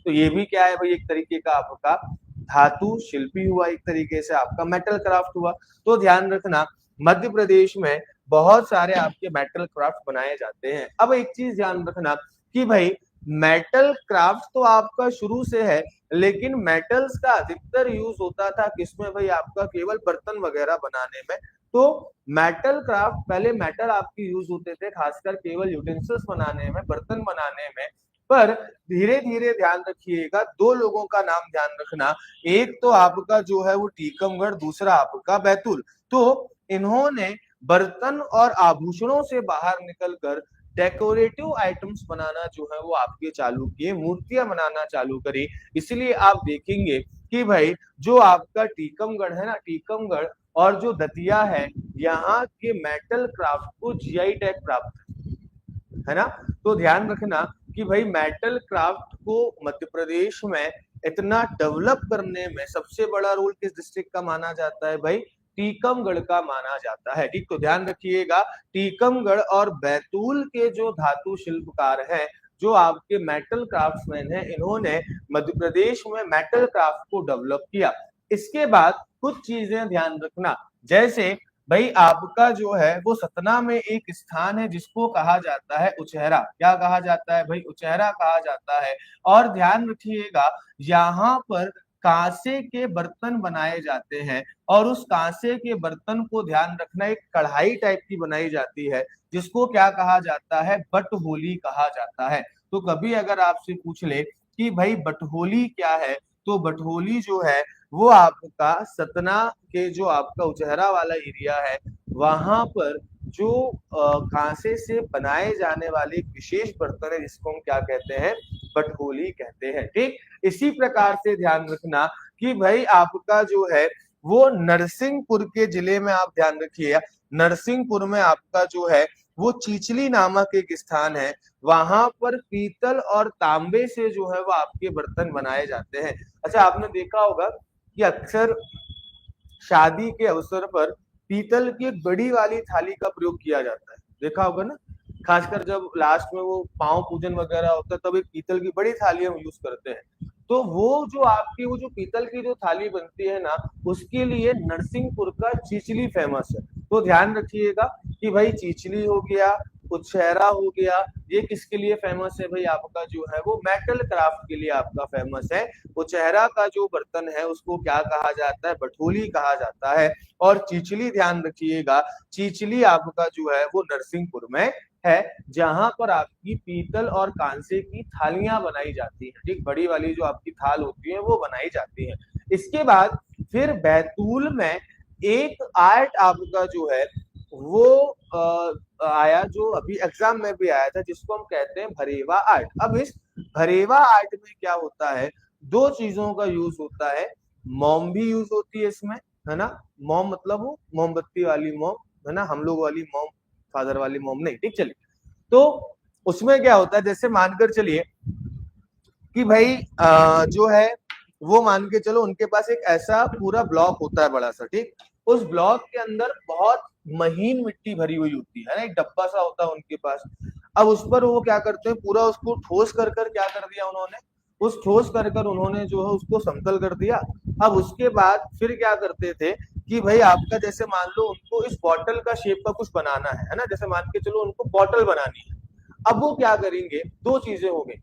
तो ये भी क्या है भाई, एक तरीके का आपका धातु शिल्पी हुआ, एक तरीके से आपका मेटल क्राफ्ट हुआ। तो ध्यान रखना मध्य प्रदेश में बहुत सारे आपके मेटल क्राफ्ट बनाए जाते हैं। अब एक चीज ध्यान रखना कि भाई मेटल क्राफ्ट तो आपका शुरू से है, लेकिन मेटल्स का अधिकतर यूज होता था किसमें भाई, आपका केवल बर्तन वगैरह बनाने में। तो मेटल क्राफ्ट पहले मेटल आपके यूज होते थे खासकर केवल यूटेंसिल्स बनाने में, बर्तन बनाने में। पर धीरे धीरे ध्यान रखिएगा, दो लोगों का नाम ध्यान रखना, एक तो आपका जो है वो टीकमगढ़, दूसरा आपका बैतूल। तो इन्होंने बर्तन और आभूषणों से बाहर निकलकर डेकोरेटिव आइटम्स बनाना जो है वो आपके चालू किए, मूर्तियां बनाना चालू करी। इसलिए आप देखेंगे कि भाई जो आपका टीकमगढ़ है ना, टीकमगढ़ और जो दतिया है, यहाँ के मेटल क्राफ्ट को जीआई टैग प्राप्त है ना। तो ध्यान रखना कि भाई मेटल क्राफ्ट को मध्य प्रदेश में इतना डेवलप करने में सबसे बड़ा रोल किस डिस्ट्रिक्ट का माना जाता है भाई, टीकमगढ़ का माना जाता है। ठीक, तो ध्यान रखिएगा टीकमगढ़ और बैतूल के जो धातु शिल्पकार हैं, जो आपके मेटल क्राफ्ट्समैन हैं, इन्होंने मध्य प्रदेश में मेटल क्राफ्ट को डेवलप किया। इसके बाद कुछ चीजें ध्यान रखना, जैसे भाई आपका जो है वो सतना में एक स्थान है जिसको कहा जाता है उचेहरा। क्या कहा जाता है भाई, उचेहरा कहा जाता है। और ध्यान रखिएगा यहाँ पर कांसे के बर्तन बनाए जाते हैं, और उस कांसे के बर्तन को ध्यान रखना एक कढ़ाई टाइप की बनाई जाती है जिसको क्या कहा जाता है, बटहोली कहा जाता है। तो कभी अगर आपसे पूछ ले कि भाई बटहोली क्या है, तो बटहोली जो है वो आपका सतना के जो आपका उचेहरा वाला एरिया है वहां पर जो कांसे से बनाए जाने वाले एक विशेष बर्तन है जिसको हम क्या कहते हैं, बटोली कहते हैं। ठीक, इसी प्रकार से ध्यान रखना कि भाई आपका जो है वो नरसिंहपुर के जिले में, आप ध्यान रखिए नरसिंहपुर में आपका जो है वो चीचली नामक एक स्थान है, वहां पर पीतल और तांबे से जो है वो आपके बर्तन बनाए जाते हैं। अच्छा, आपने देखा होगा कि अक्सर शादी के अवसर पर पीतल की एक बड़ी वाली थाली का प्रयोग किया जाता है, देखा होगा ना, खासकर जब लास्ट में वो पांव पूजन वगैरह होता है तब एक पीतल की बड़ी थाली हम यूज करते हैं। तो वो जो आपकी वो जो पीतल की जो थाली बनती है ना, उसके लिए नरसिंहपुर का चीचली फेमस है। तो ध्यान रखिएगा कि भाई चीचली हो गया, उछेरा हो गया, ये किसके लिए फेमस है भाई, आपका जो है वो मेटल क्राफ्ट के लिए आपका फेमस है। उचेहरा का जो बर्तन है उसको क्या कहा जाता है, बठोली कहा जाता है। और चीचली ध्यान रखिएगा, चीचली आपका जो है वो नरसिंहपुर में है, जहां पर आपकी पीतल और कांसे की थालियां बनाई जाती है। ठीक, बड़ी वाली जो आपकी थाल होती है वो बनाई जाती है। इसके बाद फिर बैतूल में एक आर्ट आपका जो है वो आया, जो अभी एग्जाम में भी आया था, जिसको हम कहते हैं भरेवा आर्ट। अब इस भरेवा आर्ट में क्या होता है, दो चीजों का यूज होता है, मोम भी यूज होती है इसमें, है ना, मोम मतलब वो मोमबत्ती वाली मोम, है ना, हम लोग वाली मोम, फादर वाली मोम नहीं। ठीक, चलिए, तो उसमें क्या होता है, जैसे मानकर चलिए कि भाई जो है वो मान के चलो उनके पास एक ऐसा पूरा ब्लॉक होता है बड़ा सा। ठीक, उस ब्लॉक के अंदर बहुत महीन मिट्टी भरी हुई होती है ना, एक डब्बा सा होता है उनके पास। अब उस पर वो क्या करते हैं, पूरा उसको ठोस कर कर क्या कर दिया उन्होंने, उस ठोस कर कर उन्होंने जो है उसको समतल कर दिया। अब उसके बाद फिर क्या करते थे कि भाई आपका जैसे मान लो उनको इस बॉटल का शेप का कुछ बनाना है ना, जैसे मान के चलो उनको बॉटल बनानी है। अब वो क्या करेंगे, दो चीजें हो गई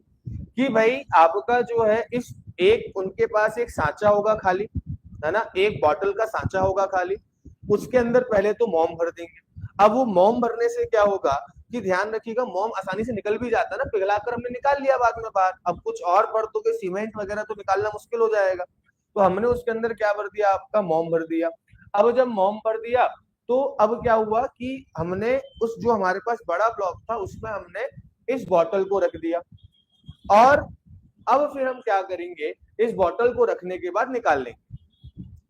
कि भाई आपका जो है इस एक उनके पास एक सांचा होगा खाली, है ना, एक बॉटल का सांचा होगा खाली, उसके अंदर पहले तो मोम भर देंगे। अब वो मोम भरने से क्या होगा कि ध्यान रखिएगा, मोम आसानी से निकल भी जाता है ना, पिघलाकर हमने निकाल लिया बाद में बाहर। अब कुछ और भर दोगे सीमेंट वगैरह तो निकालना मुश्किल हो जाएगा, तो हमने उसके अंदर क्या भर दिया, आपका मोम भर दिया। अब जब मोम भर दिया तो अब क्या हुआ कि हमने उस जो हमारे पास बड़ा ब्लॉक था उसमें हमने इस बॉटल को रख दिया, और अब फिर हम क्या करेंगे, इस बॉटल को रखने के बाद निकाल लेंगे।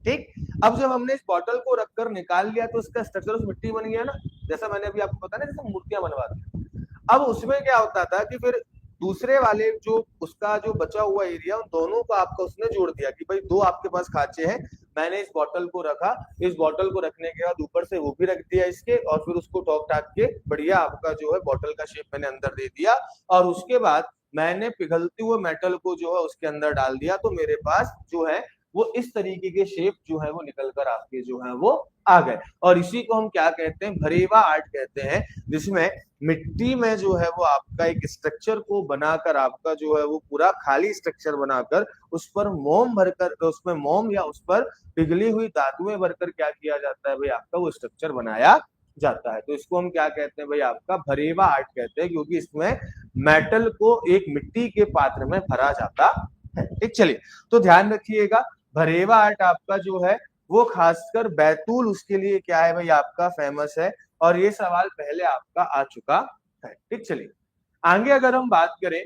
ठीक, अब जब हमने इस बॉटल को रखकर निकाल लिया तो इसका स्ट्रक्चर उस मिट्टी बन गया ना, जैसा मैंने अभी आपको बताया ना, जैसे मूर्तियां बनवाते। अब उसमें क्या होता था कि फिर दूसरे वाले जो उसका जो बचा हुआ एरिया, उन दोनों को आपका उसने जोड़ दिया कि भाई दो आपके पास खांचे हैं, मैंने इस बॉटल को रखा, इस बॉटल को रखने के बाद ऊपर से वो भी रख दिया इसके, और फिर उसको ठोक ठाक के बढ़िया आपका जो है बॉटल का शेप मैंने अंदर दे दिया, और उसके बाद मैंने पिघलते हुए मेटल को जो है उसके अंदर डाल दिया। तो मेरे पास जो है वो इस तरीके के शेप जो है वो निकल कर आपके जो है वो आ गए। और इसी को हम क्या कहते हैं, भरेवा आर्ट कहते हैं, जिसमें मिट्टी में जो है वो आपका एक स्ट्रक्चर को बनाकर, आपका जो है वो पूरा खाली स्ट्रक्चर बनाकर उस पर मोम भरकर, उसमें मोम या उस पर पिघली हुई धातुएं भरकर क्या किया जाता है भाई, आपका वो स्ट्रक्चर बनाया जाता है। तो इसको हम क्या कहते हैं भाई, आपका भरेवा आर्ट कहते हैं, क्योंकि इसमें मेटल को एक मिट्टी के पात्र में भरा जाता है। ठीक, चलिए, तो ध्यान रखिएगा, भरेवा आर्ट आपका जो है वो खासकर बैतूल उसके लिए क्या है भाई, आपका फेमस है। और ये सवाल पहले आपका आ चुका है। ठीक, चलिए आगे अगर हम बात करें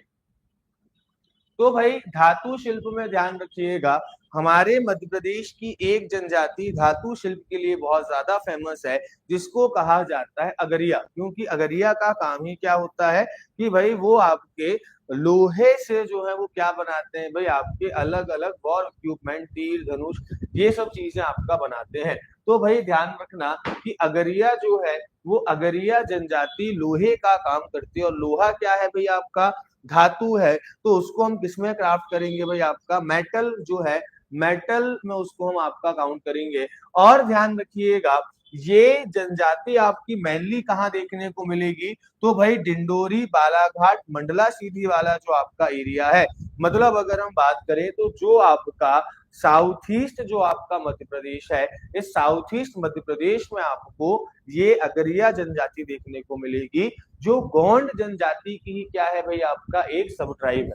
तो भाई धातु शिल्प में ध्यान रखिएगा, हमारे मध्य प्रदेश की एक जनजाति धातु शिल्प के लिए बहुत ज्यादा फेमस है, जिसको कहा जाता है अगरिया। क्योंकि अगरिया का काम ही क्या होता है कि भाई वो आपके लोहे से जो है वो क्या बनाते हैं भाई, आपके अलग अलग वॉर इक्विपमेंट, तीर धनुष, ये सब चीजें आपका बनाते हैं। तो भाई ध्यान रखना कि अगरिया जो है वो अगरिया जनजाति लोहे का काम करती है, और लोहा क्या है भाई, आपका धातु है। तो उसको हम किसमें क्राफ्ट करेंगे भाई, आपका मेटल जो है, मेटल में उसको हम आपका काउंट करेंगे। और ध्यान रखिएगा, ये जनजाति आपकी मेनली कहाँ देखने को मिलेगी, तो भाई डिंडोरी, बालाघाट, मंडला सीधी वाला जो आपका एरिया है। मतलब अगर हम बात करें तो जो आपका साउथ ईस्ट जो आपका मध्य प्रदेश है, इस साउथ ईस्ट मध्य प्रदेश में आपको ये अगरिया जनजाति देखने को मिलेगी, जो गोंड जनजाति की ही क्या है भाई, आपका एक सब ट्राइब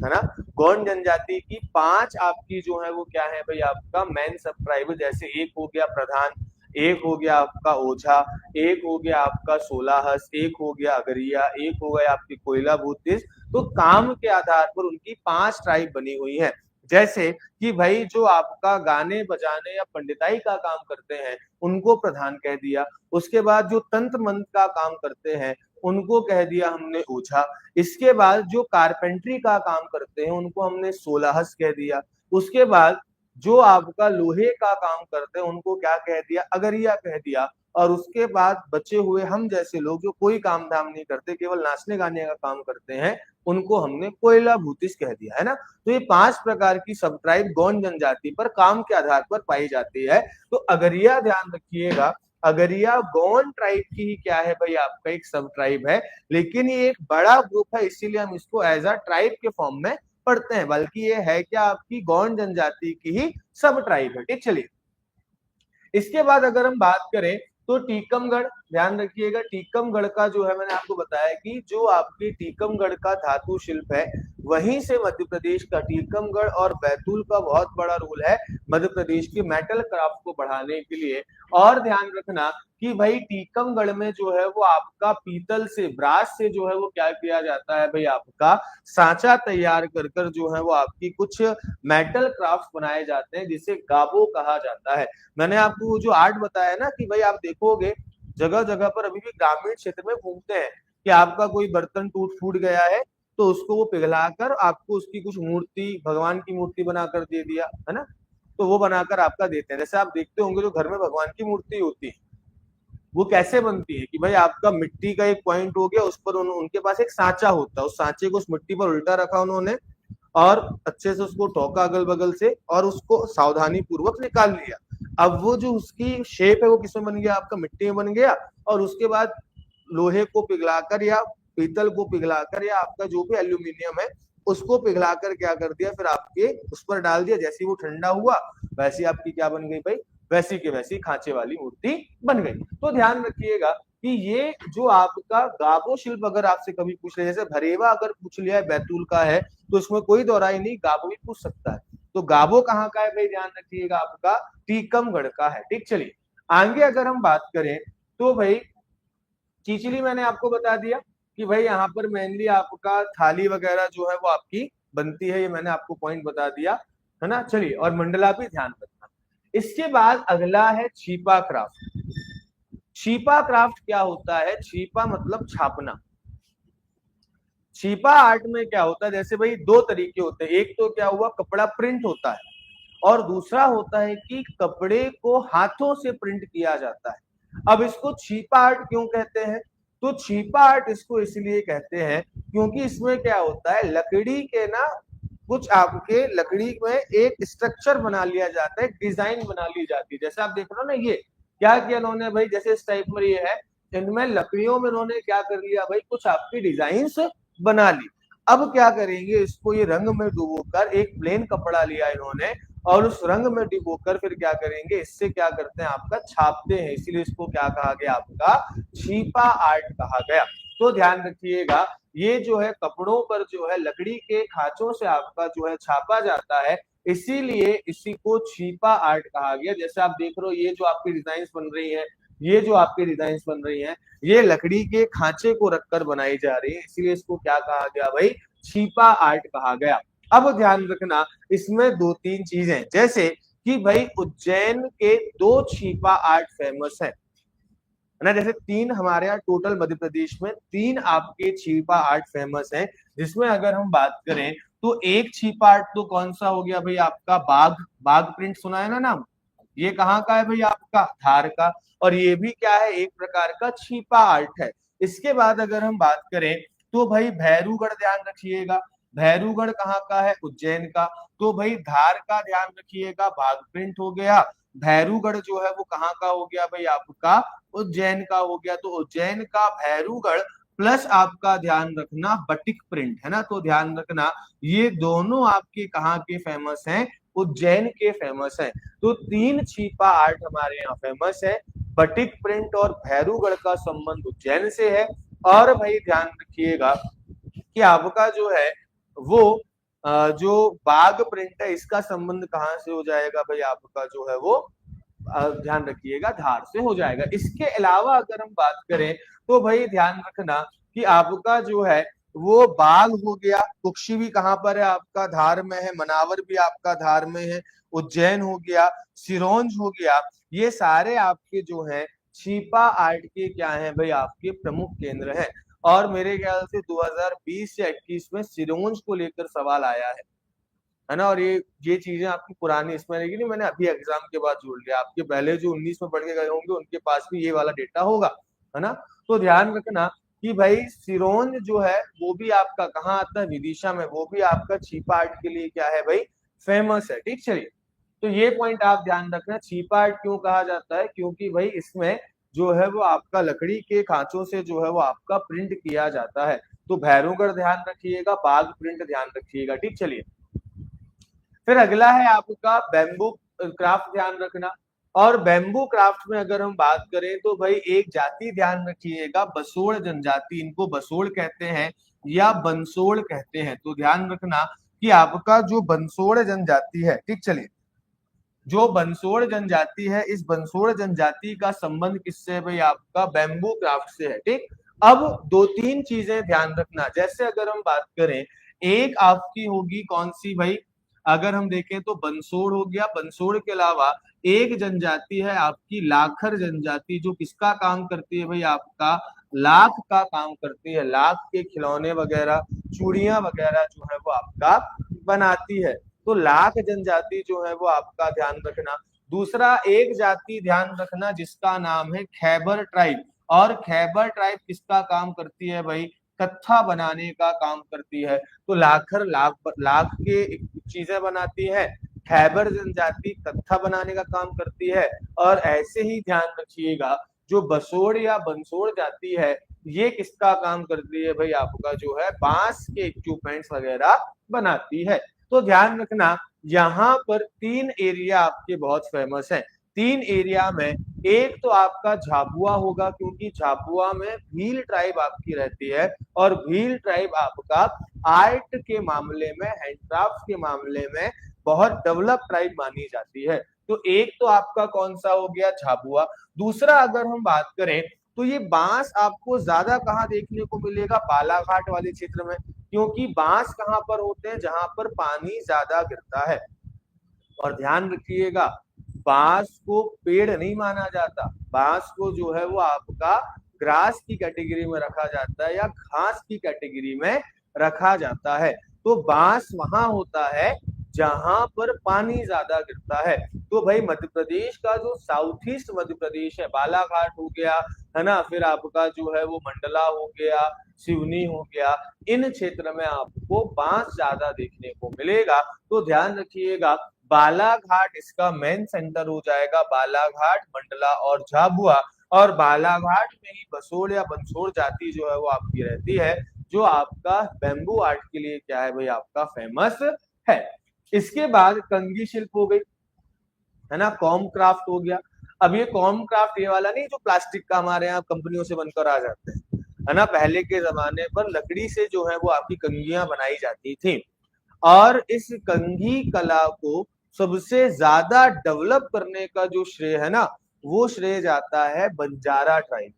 है ना। गोंड जनजाति की 5 आपकी जो है वो क्या है भाई, आपका मेन सब ट्राइब, जैसे एक हो गया प्रधान, एक हो गया आपका ओझा, एक हो गया आपका सोलाहस, एक हो गया अगरिया, एक हो गया आपकी कोयला भूतिस। तो काम के आधार पर उनकी 5 ट्राइब बनी हुई है। जैसे कि भाई जो आपका गाने बजाने या पंडिताई का काम करते हैं उनको प्रधान कह दिया। उसके बाद जो तंत्र मंत्र का काम करते हैं उनको कह दिया हमने ओझा। इसके बाद जो कारपेंट्री का काम करते हैं उनको हमने सोलाहस कह दिया। उसके बाद जो आपका लोहे का काम करते हैं उनको क्या कह दिया, अगरिया कह दिया। और उसके बाद बचे हुए हम जैसे लोग जो कोई काम धाम नहीं करते, केवल नाचने गाने का काम करते हैं, उनको हमने कोयला भूतिस कह दिया, है ना। तो ये 5 प्रकार की सब ट्राइब गौंड जनजाति पर काम के आधार पर पाई जाती है। तो अगरिया ध्यान रखिएगा, अगरिया गौंड ट्राइब की ही क्या है भाई, आपका एक सब ट्राइब है। लेकिन ये एक बड़ा ग्रुप है, इसीलिए हम इसको एज अ ट्राइब के फॉर्म में पढ़ते हैं, बल्कि ये है क्या, आपकी गौंड जनजाति की ही सब ट्राइब है। ठीक, चलिए इसके बाद अगर हम बात करें तो टीकमगढ़, ध्यान रखिएगा टीकमगढ़ का जो है, मैंने आपको बताया कि जो आपकी टीकमगढ़ का धातु शिल्प है वहीं से मध्य प्रदेश का टीकमगढ़ और बैतूल का बहुत बड़ा रोल है मध्य प्रदेश की मेटल क्राफ्ट को बढ़ाने के लिए। और ध्यान रखना कि भाई टीकमगढ़ में जो है वो आपका पीतल से, ब्रास से जो है वो क्या किया जाता है भाई, आपका सांचा तैयार कर कर जो है वो आपकी कुछ मेटल क्राफ्ट बनाए जाते हैं जिसे गाबो कहा जाता है। मैंने आपको वो जो आर्ट बताया ना कि भाई आप देखोगे जगह जगह पर अभी भी ग्रामीण क्षेत्र में घूमते हैं कि आपका कोई बर्तन टूट फूट गया है तो उसको वो पिघलाकर आपको उसकी कुछ मूर्ति, भगवान की मूर्ति बनाकर दे दिया, है ना। तो वो बनाकर आपका देते हैं। जैसे आप देखते होंगे जो घर में भगवान की मूर्ति होती है वो कैसे बनती है कि भाई आपका मिट्टी का एक पॉइंट हो गया, उस पर उनके पास एक सांचा होता है, उस सांचे को उस मिट्टी पर उल्टा रखा उन्होंने और अच्छे से उसको ठोका अगल बगल से और उसको सावधानी पूर्वक निकाल लिया। अब वो जो उसकी शेप है वो किसमें बन गया, आपका मिट्टी में बन गया। और उसके बाद लोहे को पिघलाकर या पीतल को पिघलाकर या आपका जो भी एल्यूमिनियम है उसको पिघलाकर क्या कर दिया, फिर आपके उस पर डाल दिया। जैसे ही वो ठंडा हुआ वैसी आपकी क्या बन गई भाई, वैसी के वैसी खांचे वाली मूर्ति बन गई। तो ध्यान रखिएगा कि ये जो आपका गाबो शिल्प अगर आपसे कभी पूछ ले, जैसे भरेवा अगर पूछ लिया है बैतूल का है तो इसमें कोई दोहराई नहीं, गाबो भी पूछ सकता है। तो गाबो कहाँ का है भाई, ध्यान रखिएगा आपका टीकमगढ़ का है। ठीक, चलिए आगे अगर हम बात करें तो भाई चिचली मैंने आपको बता दिया कि भाई यहाँ पर मेनली आपका थाली वगैरह जो है वो आपकी बनती है, ये मैंने आपको पॉइंट बता दिया, है ना। चलिए और मंडला भी ध्यान रखना। इसके बाद अगला है छिपा क्राफ्ट। छिपा क्राफ्ट क्या होता है, छिपा मतलब छापना। छिपा आर्ट में क्या होता है, जैसे भाई दो तरीके होते हैं, एक तो क्या हुआ कपड़ा प्रिंट होता है और दूसरा होता है कि कपड़े को हाथों से प्रिंट किया जाता है। अब इसको छिपा आर्ट क्यों कहते हैं, तो छिपा आर्ट इसको इसलिए कहते हैं क्योंकि इसमें क्या होता है, लकड़ी के ना कुछ आपके लकड़ी में एक स्ट्रक्चर बना लिया जाता है, डिजाइन बना ली जाती है। जैसे आप देख रहे हो ना, ये क्या किया इन्होंने भाई, जैसे इस टाइप में ये है, इनमें लकड़ियों में इन्होंने क्या कर लिया भाई, कुछ आपकी डिजाइन बना ली। अब क्या करेंगे, इसको ये रंग में डुबोकर, एक प्लेन कपड़ा लिया इन्होंने और उस रंग में डुबोकर फिर क्या करेंगे, इससे क्या करते हैं आपका छापते हैं, इसीलिए इसको क्या कहा गया, आपका छिपा आर्ट कहा गया। तो ध्यान रखिएगा ये जो है कपड़ों पर जो है लकड़ी के खांचों से आपका जो है छापा जाता है, इसीलिए इसी को छिपा आर्ट कहा गया। जैसे आप देख रहे हो ये जो आपकी डिजाइन बन रही है, ये जो आपकी डिजाइन बन रही है, ये लकड़ी के खांचे को रखकर बनाई जा रही है, इसीलिए इसको क्या कहा गया भाई, छिपा आर्ट कहा गया। अब ध्यान रखना इसमें दो तीन चीजें, जैसे कि भाई उज्जैन के दो छिपा आर्ट फेमस है ना। जैसे तीन हमारे यहाँ टोटल मध्य प्रदेश में तीन आपके छिपा आर्ट फेमस है, जिसमें अगर हम बात करें तो एक छिपा आर्ट तो कौन सा हो गया भाई, आपका बाघ, बाघ प्रिंट सुना है ना नाम, ये कहाँ का है भाई, आपका धार का। और ये भी क्या है, एक प्रकार का छिपा आर्ट है। इसके बाद अगर हम बात करें तो भाई भैरूगढ़ ध्यान रखिएगा, भैरूगढ़ कहाँ का है, उज्जैन का। तो भाई धार का ध्यान रखिएगा, बाघ प्रिंट हो गया। भैरूगढ़ जो है वो कहाँ का हो गया भाई, आपका उज्जैन का हो गया। तो उज्जैन का भैरूगढ़ प्लस आपका ध्यान रखना बटिक प्रिंट, है ना। तो ध्यान रखना ये दोनों आपके कहाँ के फेमस हैं, उज्जैन के फेमस है। तो तीन छिपा आर्ट हमारे यहाँ फेमस है, बटिक प्रिंट और भैरूगढ़ का संबंध उज्जैन से है। और भाई ध्यान रखिएगा कि आपका जो है वो जो बाघ प्रिंट है इसका संबंध कहाँ से हो जाएगा भाई, आपका जो है वो ध्यान रखिएगा धार से हो जाएगा। इसके अलावा अगर हम बात करें तो भाई ध्यान रखना कि आपका जो है वो बाघ हो गया, कुक्षी भी कहाँ पर है आपका धार में है, मनावर भी आपका धार में है, उज्जैन हो गया, सिरोंज हो गया, ये सारे आपके जो है छिपा आर्ट के क्या है भाई आपके प्रमुख केंद्र हैं। और मेरे ख्याल से 2020 या 21 में सिरोंज को लेकर सवाल आया है ना। और ये चीजें आपकी पुरानी इसमें रहेगी नहीं, मैंने अभी एग्जाम के बाद जोड़ लिया, आपके पहले जो 19 में पढ़ के गए होंगे उनके पास भी ये वाला डेटा होगा, है ना। तो ध्यान रखना कि भाई सिरोंज जो है वो भी आपका कहाँ आता है, विदिशा में, वो भी आपका छिपा आर्ट के लिए क्या है भाई फेमस है। ठीक, चलिए, तो ये पॉइंट आप ध्यान रखना। छिपा आर्ट क्यों कहा जाता है, क्योंकि भाई इसमें जो है वो आपका लकड़ी के खांचों से जो है वो आपका प्रिंट किया जाता है। तो भैरवगढ़ ध्यान रखिएगा, बाघ प्रिंट ध्यान रखिएगा। ठीक, चलिए, फिर अगला है आपका बैम्बू क्राफ्ट ध्यान रखना। और बैम्बू क्राफ्ट में अगर हम बात करें तो भाई एक जाति ध्यान रखिएगा, बसोड़ जनजाति, इनको बसोड़ कहते हैं या बंसोड़ कहते हैं। तो ध्यान रखना कि आपका जो बंसोड़ जनजाति है, ठीक, चलिए, जो बंसोड़ जनजाति है, इस बंसोड़ जनजाति का संबंध किससे है भाई आपका बैम्बू क्राफ्ट से है। ठीक, अब दो तीन चीजें ध्यान रखना, जैसे अगर हम बात करें, एक आपकी होगी कौन सी भाई, अगर हम देखें तो बंसोड़ हो गया, बंसोड़ के अलावा एक जनजाति है आपकी लाखर जनजाति, जो किसका काम करती है भाई आपका लाख का काम करती है, लाख के खिलौने वगैरह चूड़ियां वगैरह जो है वो आपका बनाती है। तो लाख जनजाति जो है वो आपका ध्यान रखना। दूसरा एक जाति ध्यान रखना जिसका नाम है खैबर ट्राइब, और खैबर ट्राइब किसका काम करती है भाई, कत्था बनाने का काम करती है। तो लाखर लाख के चीजें बनाती है, खैबर जनजाति कत्था बनाने का काम करती है। और ऐसे ही ध्यान रखिएगा जो बसोड़ या बंसोड़ जाति है, ये किसका काम करती है भाई आपका जो है बांस के इक्विपमेंट्स वगैरह बनाती है। तो ध्यान रखना यहाँ पर तीन एरिया आपके बहुत फेमस हैं। तीन एरिया में एक तो आपका झाबुआ होगा, क्योंकि झाबुआ में भील ट्राइब आपकी रहती है, और भील ट्राइब आपका आर्ट के मामले में, हैंडक्राफ्ट के मामले में बहुत डेवलप ट्राइब मानी जाती है। तो एक तो आपका कौन सा हो गया, झाबुआ। दूसरा अगर हम बात करें तो ये बांस आपको ज्यादा कहाँ देखने को मिलेगा, बालाघाट वाले क्षेत्र में, क्योंकि बांस कहाँ पर होते हैं, जहां पर पानी ज्यादा गिरता है। और ध्यान रखिएगा बांस को पेड़ नहीं माना जाता, बांस को जो है वो आपका ग्रास की कैटेगरी में रखा जाता है या घास की कैटेगरी में रखा जाता है। तो बांस वहां होता है जहां पर पानी ज्यादा गिरता है। तो भाई मध्य प्रदेश का जो साउथ ईस्ट मध्य प्रदेश है, बालाघाट हो गया, है ना, फिर आपका जो है वो मंडला हो गया, सिवनी हो गया, इन क्षेत्र में आपको बांस ज्यादा देखने को मिलेगा। तो ध्यान रखिएगा बालाघाट इसका मेन सेंटर हो जाएगा, बालाघाट, मंडला और झाबुआ। और बालाघाट में ही बसोड़ या बंसोड़ जाति जो है वो आपकी रहती है, जो आपका बैम्बू आर्ट के लिए क्या है भाई आपका फेमस है। इसके बाद कंघी शिल्प हो गई, है ना, कॉम क्राफ्ट हो गया। अब ये कॉम क्राफ्ट ये वाला नहीं जो प्लास्टिक का हमारे यहाँ कंपनियों से बनकर आ जाते हैं, है ना, पहले के जमाने पर लकड़ी से जो है वो आपकी कंघियां बनाई जाती थी। और इस कंघी कला को सबसे ज्यादा डेवलप करने का जो श्रेय है ना, वो श्रेय जाता है बंजारा ट्राइब।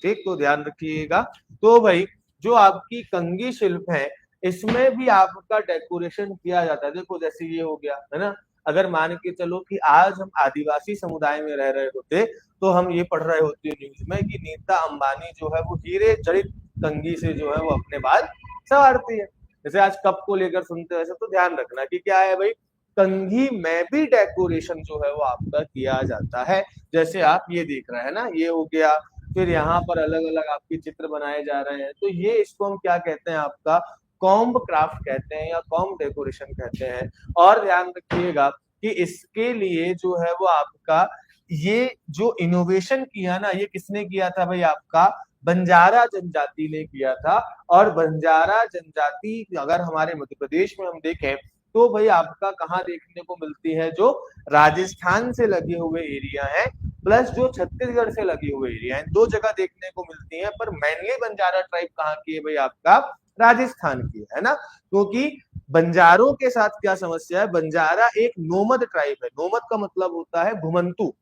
ठीक, तो ध्यान रखिएगा। तो भाई जो आपकी कंघी शिल्प है, इसमें भी आपका डेकोरेशन किया जाता है। देखो जैसे ये हो गया, है ना, अगर मान के चलो कि आज हम आदिवासी समुदाय में रह रहे होते तो हम ये पढ़ रहे होते न्यूज में कि नीता अंबानी जो है वो हीरे जड़ित कंघी से जो है वो अपने बाल संवारती है। जैसे आज कप को लेकर सुनते हैं, तो ध्यान रखना कि क्या है भाई, कंघी में भी डेकोरेशन जो है वो आपका किया जाता है। जैसे आप ये देख रहे हैं ना, ये हो गया, फिर यहाँ पर अलग अलग आपके चित्र बनाए जा रहे हैं। तो ये इसको हम क्या कहते हैं, आपका कॉम्ब क्राफ्ट कहते हैं या कॉम्ब डेकोरेशन कहते हैं। और ध्यान रखिएगा कि इसके लिए जो है वो आपका ये जो इनोवेशन किया ना, ये किसने किया था भाई आपका बंजारा जनजाति ने किया था। और बंजारा जनजाति अगर हमारे मध्य प्रदेश में हम देखें तो भाई आपका कहाँ देखने को मिलती है, जो राजस्थान से लगे हुए एरिया है प्लस जो छत्तीसगढ़ से लगे हुए एरिया है, दो जगह देखने को मिलती है। पर मेनली बंजारा ट्राइब कहाँ की है भाई आपका राजस्थान की, है ना। क्योंकि बंजारों के साथ क्या समस्या है, बंजारा एक नोमद ट्राइब है, नोमद का मतलब होता है घुमंतु।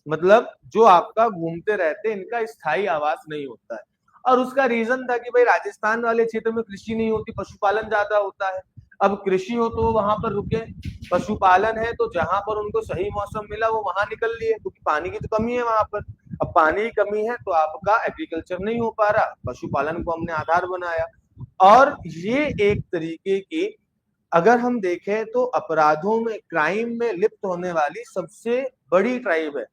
मतलब जो आपका घूमते रहते हैं, इनका स्थायी आवास नहीं होता है। और उसका रीजन था कि भाई राजस्थान वाले क्षेत्र में कृषि नहीं होती, पशुपालन ज्यादा होता है। अब कृषि हो तो वहां पर रुके, पशुपालन है तो जहां पर उनको सही मौसम मिला वो वहां निकल लिए, क्योंकि पानी की तो कमी है वहां पर। अब पानी की कमी है तो आपका एग्रीकल्चर नहीं हो पा रहा, पशुपालन को हमने आधार बनाया। और ये एक तरीके की, अगर हम देखें तो अपराधों में, क्राइम में लिप्त होने वाली सबसे बड़ी ट्राइब है।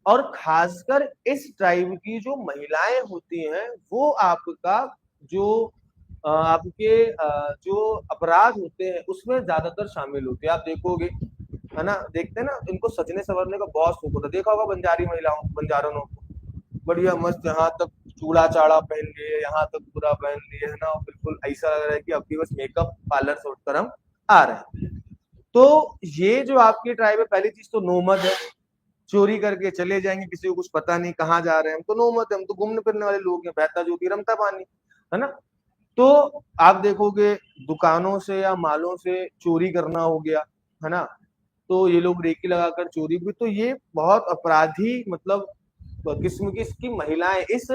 और खासकर इस ट्राइब की जो महिलाएं होती हैं वो आपका जो आपके जो अपराध होते हैं उसमें ज्यादातर शामिल होते हैं। आप देखोगे, है ना, देखते हैं ना, इनको सजने संवरने का बहुत शौक होता है। देखा होगा बंजारी महिलाओं, बंजारनों को बढ़िया मस्त यहाँ तक चूड़ा चाड़ा पहन लिए, यहाँ तक पूरा पहन लिए, है ना, बिल्कुल ऐसा लग रहा है कि अभी बस मेकअप पार्लर से उठकर हम आ रहे हैं। तो ये जो आपकी ट्राइब है, पहली चीज तो नोमद है, चोरी करके चले जाएंगे, किसी को कुछ पता नहीं कहाँ जा रहे हैं, हम तो नोमद है, हम तो घूमने फिरने वाले लोग हैं, बहता ज्योति रमता पानी, है ना। तो आप देखोगे दुकानों से या मालों से चोरी करना हो गया, है ना, तो ये लोग रेकी लगाकर चोरी भी, तो ये बहुत अपराधी मतलब किस्म की इसकी महिलाएं, इस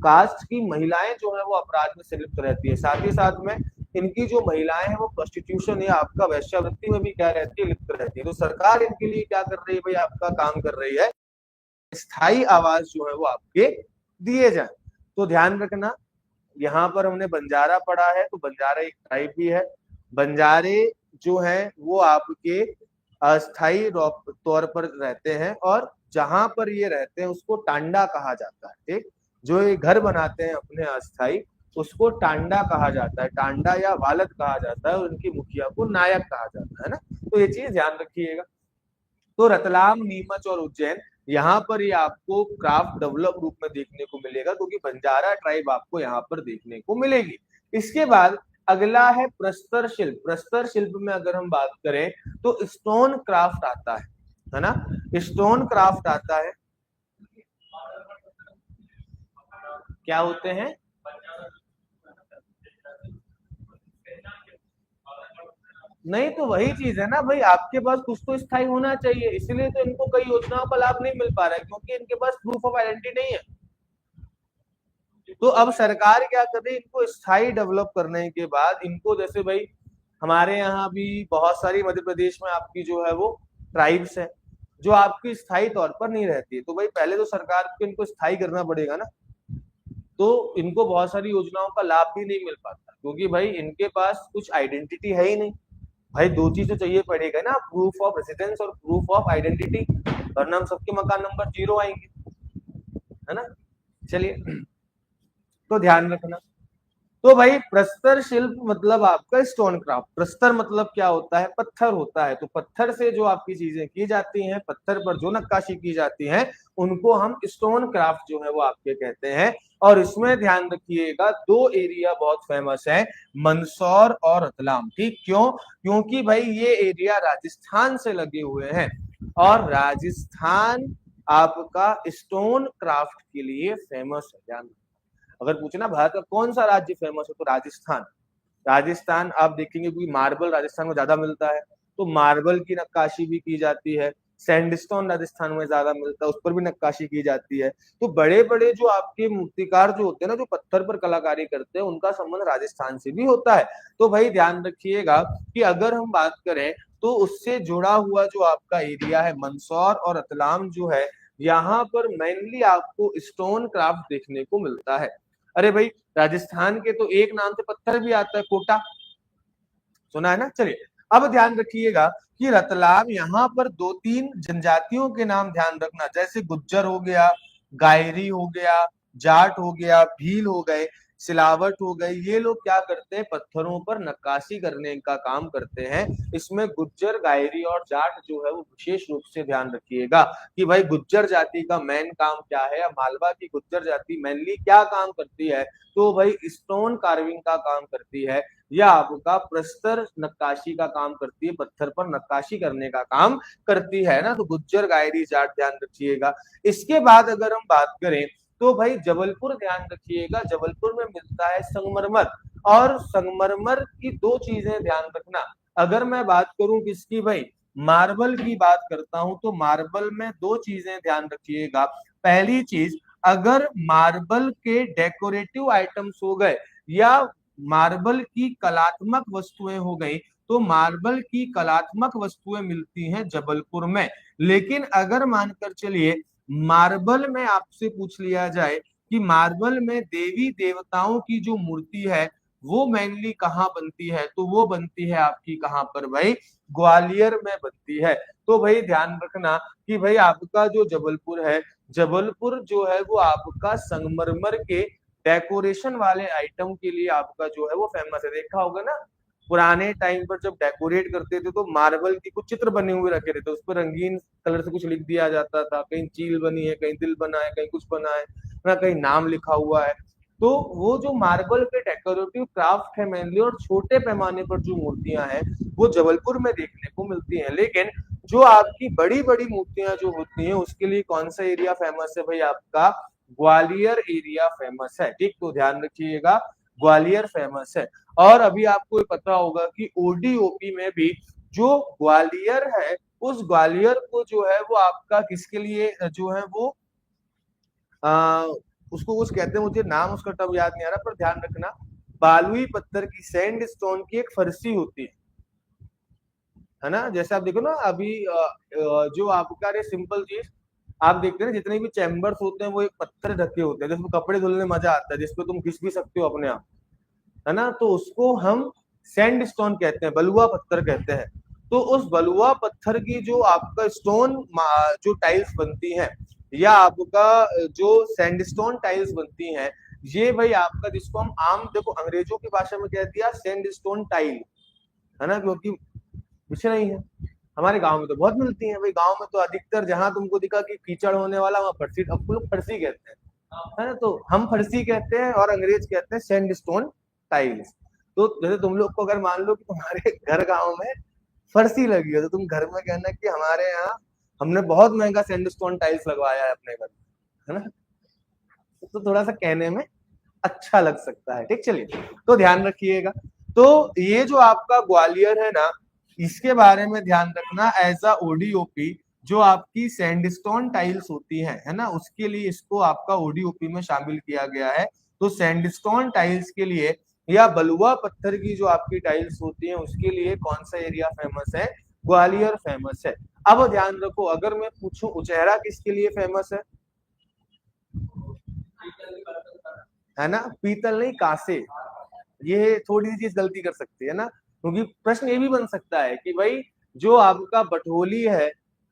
कास्ट की महिलाएं जो है वो अपराध में से लिप्त रहती है। साथ ही साथ में इनकी जो महिलाएं हैं वो प्रोस्टिट्यूशन या आपका वैश्यावृत्ति में भी क्या रहती है, लिप्त रहती है। तो सरकार इनके लिए क्या कर रही है भाई, आपका काम कर रही है, स्थायी आवास जो है वो आपके दिए जाए। तो ध्यान रखना, यहाँ पर हमने बंजारा पढ़ा है, तो बंजारा एक टाइप भी है। बंजारे जो है वो आपके अस्थायी तौर पर रहते हैं, और जहां पर ये रहते हैं उसको टांडा कहा जाता है। ठीक, जो ये घर बनाते हैं अपने अस्थायी, उसको टांडा कहा जाता है, टांडा या वालद कहा जाता है, और उनकी मुखिया को नायक कहा जाता है ना। तो ये चीज ध्यान रखिएगा। तो रतलाम, नीमच और उज्जैन, यहाँ पर ये आपको क्राफ्ट डेवलप रूप में देखने को मिलेगा, क्योंकि बंजारा ट्राइब आपको यहाँ पर देखने को मिलेगी। इसके बाद अगला है प्रस्तर शिल्प। प्रस्तर शिल्प में अगर हम बात करें तो स्टोन क्राफ्ट आता है ना, स्टोन क्राफ्ट आता है। क्या होते हैं? नहीं तो वही चीज है ना भाई, आपके पास कुछ तो स्थायी होना चाहिए, इसलिए तो इनको कई योजनाओं का लाभ नहीं मिल पा रहा है, क्योंकि इनके पास प्रूफ ऑफ आइडेंटिटी नहीं है। तो अब सरकार क्या कर रही है, इनको स्थायी डेवलप करने के बाद इनको, जैसे भाई हमारे यहाँ भी बहुत सारी मध्य प्रदेश में आपकी जो है वो ट्राइब्स है जो आपकी स्थायी तौर पर नहीं रहती है, तो भाई पहले तो सरकार को इनको स्थायी करना पड़ेगा ना। तो इनको बहुत सारी योजनाओं का लाभ भी नहीं मिल पाता, क्योंकि भाई इनके पास कुछ आइडेंटिटी है ही नहीं। भाई दो चीज तो चाहिए पड़ेगा ना, प्रूफ ऑफ रेसिडेंस और प्रूफ ऑफ आइडेंटिटी, वरना हम सबके मकान नंबर 0 आएंगे, है ना। चलिए, तो ध्यान रखना। तो भाई प्रस्तर शिल्प मतलब आपका स्टोन क्राफ्ट। प्रस्तर मतलब क्या होता है, पत्थर होता है। तो पत्थर से जो आपकी चीजें की जाती हैं, पत्थर पर जो नक्काशी की जाती है, उनको हम स्टोन क्राफ्ट जो है वो आपके कहते हैं। और इसमें ध्यान रखिएगा, दो एरिया बहुत फेमस है, मंदसौर और रतलाम। ठीक, क्यों? क्योंकि भाई ये एरिया राजस्थान से लगे हुए हैं, और राजस्थान आपका स्टोन क्राफ्ट के लिए फेमस है। ध्यान, अगर पूछना भारत का कौन सा राज्य फेमस है तो राजस्थान। राजस्थान आप देखेंगे क्योंकि मार्बल राजस्थान में ज्यादा मिलता है, तो मार्बल की नक्काशी भी की जाती है। सैंडस्टोन राजस्थान में ज्यादा मिलता है, उस पर भी नक्काशी की जाती है। तो बड़े बड़े जो आपके मूर्तिकार जो होते हैं ना, जो पत्थर पर कलाकारी करते हैं, उनका संबंध राजस्थान से भी होता है। तो भाई ध्यान रखिएगा कि अगर हम बात करें तो उससे जुड़ा हुआ जो आपका एरिया है मंदसौर और रतलाम जो है, यहाँ पर मेनली आपको स्टोन क्राफ्ट देखने को मिलता है। अरे भाई राजस्थान के तो एक नाम से पत्थर भी आता है, कोटा, सुना है ना। चलिए, अब ध्यान रखिएगा कि रतलाम, यहाँ पर दो तीन जनजातियों के नाम ध्यान रखना, जैसे गुज्जर हो गया, गायरी हो गया, जाट हो गया, भील हो गए, सिलावट हो गई। ये लोग क्या करते हैं, पत्थरों पर नक्काशी करने का काम करते हैं। इसमें गुज्जर, गायरी और जाट जो है वो विशेष रूप से ध्यान रखिएगा कि भाई गुज्जर जाति का मेन काम क्या है, या मालवा की गुज्जर जाति मेनली क्या काम करती है। तो भाई स्टोन कार्विंग का काम करती है, या आपका प्रस्तर नक्काशी का काम करती है, पत्थर पर नक्काशी करने का काम करती है ना। तो गुज्जर, गायरी, जाट ध्यान रखिएगा। इसके बाद अगर हम बात करें तो भाई जबलपुर ध्यान रखिएगा, जबलपुर में मिलता है संगमरमर। और संगमरमर की दो चीजें ध्यान रखना, अगर मैं बात करूं किसकी भाई, मार्बल की बात करता हूं तो मार्बल में दो चीजें ध्यान रखिएगा। पहली चीज, अगर मार्बल के डेकोरेटिव आइटम्स हो गए या मार्बल की कलात्मक वस्तुएं हो गई, तो मार्बल की कलात्मक वस्तुएं मिलती हैं जबलपुर में। लेकिन अगर मानकर चलिए मार्बल में आपसे पूछ लिया जाए कि मार्बल में देवी देवताओं की जो मूर्ति है वो मेनली कहाँ बनती है, तो वो बनती है आपकी कहाँ पर भाई, ग्वालियर में बनती है। तो भाई ध्यान रखना कि भाई आपका जो जबलपुर है, जबलपुर जो है वो आपका संगमरमर के डेकोरेशन वाले आइटम के लिए आपका जो है वो फेमस है। देखा होगा ना पुराने टाइम पर जब डेकोरेट करते थे तो मार्बल की कुछ चित्र बने हुए रखे रहते, उस पर रंगीन कलर से कुछ लिख दिया जाता था, कहीं चील बनी है, कहीं दिल बना है, कहीं कुछ बना है ना, कहीं नाम लिखा हुआ है। तो वो जो मार्बल के डेकोरेटिव क्राफ्ट है मेनली, और छोटे पैमाने पर जो मूर्तियां हैं वो जबलपुर में देखने को मिलती हैं। लेकिन जो आपकी बड़ी बड़ी मूर्तियां जो होती हैं उसके लिए कौन सा एरिया फेमस है भाई, आपका ग्वालियर एरिया फेमस है। ठीक, तो ध्यान रखिएगा ग्वालियर फेमस है। और अभी आपको पता होगा कि ओडीओपी में भी जो ग्वालियर है, उस ग्वालियर को जो है वो आपका किसके लिए जो है वो आ, उसको कुछ कहते हैं, मुझे नाम उसका तब याद नहीं आ रहा, पर ध्यान रखना बालुई पत्थर की, सैंड स्टोन की एक फरसी होती है ना। जैसे आप देखो ना अभी जो आपका रे सिंपल चीज आप देखते हैं ना, जितने भी चैम्बर्स होते हैं वो एक पत्थर ढके होते हैं, जिसमें कपड़े धुलने मजा आता है, जिसपे तुम घिस भी सकते हो अपने आप, है ना। तो उसको हम सैंड स्टोन कहते हैं, बलुआ पत्थर कहते हैं। तो उस बलुआ पत्थर की जो आपका स्टोन जो टाइल्स बनती हैं, या आपका जो सैंडस्टोन टाइल्स बनती हैं, ये भाई आपका जिसको हम आम देखो अंग्रेजों की भाषा में कह दिया सैंडस्टोन टाइल, है ना, क्योंकि कुछ नहीं है। हमारे गांव में तो बहुत मिलती हैं भाई, गांव में तो अधिकतर जहां तुमको दिखा कि कीचड़ होने वाला वहां फर्सी, अब लोग फर्सी कहते हैं, है ना। तो हम फर्सी कहते हैं और अंग्रेज कहते हैं सैंडस्टोन टाइल्स। तो जैसे तुम लोग को अगर मान लो कि तुम्हारे घर गांव में फर्सी लगी है, तो तुम घर में कहना कि हमारे यहाँ हमने बहुत महंगा सैंडस्टोन टाइल्स लगवाया है अपने घर में, है ना। तो थोड़ा सा कहने में अच्छा लग सकता है। ठीक, चलिए तो ध्यान रखिएगा। तो ये जो आपका ग्वालियर है ना, इसके बारे में ध्यान रखना एज अ ओडीओपी, जो आपकी सैंडस्टोन टाइल्स होती है ना, उसके लिए इसको आपका ओडीओपी में शामिल किया गया है। तो सैंडस्टोन टाइल्स के लिए या बलुआ पत्थर की जो आपकी टाइल्स होती है उसके लिए कौन सा एरिया फेमस है, ग्वालियर फेमस है। अब ध्यान रखो, अगर मैं पूछूं उचेहरा किसके लिए फेमस है ना, पीतल नहीं कांसे। ये थोड़ी सी चीज गलती कर सकती है ना, क्योंकि प्रश्न ये भी बन सकता है कि भाई जो आपका बठोली है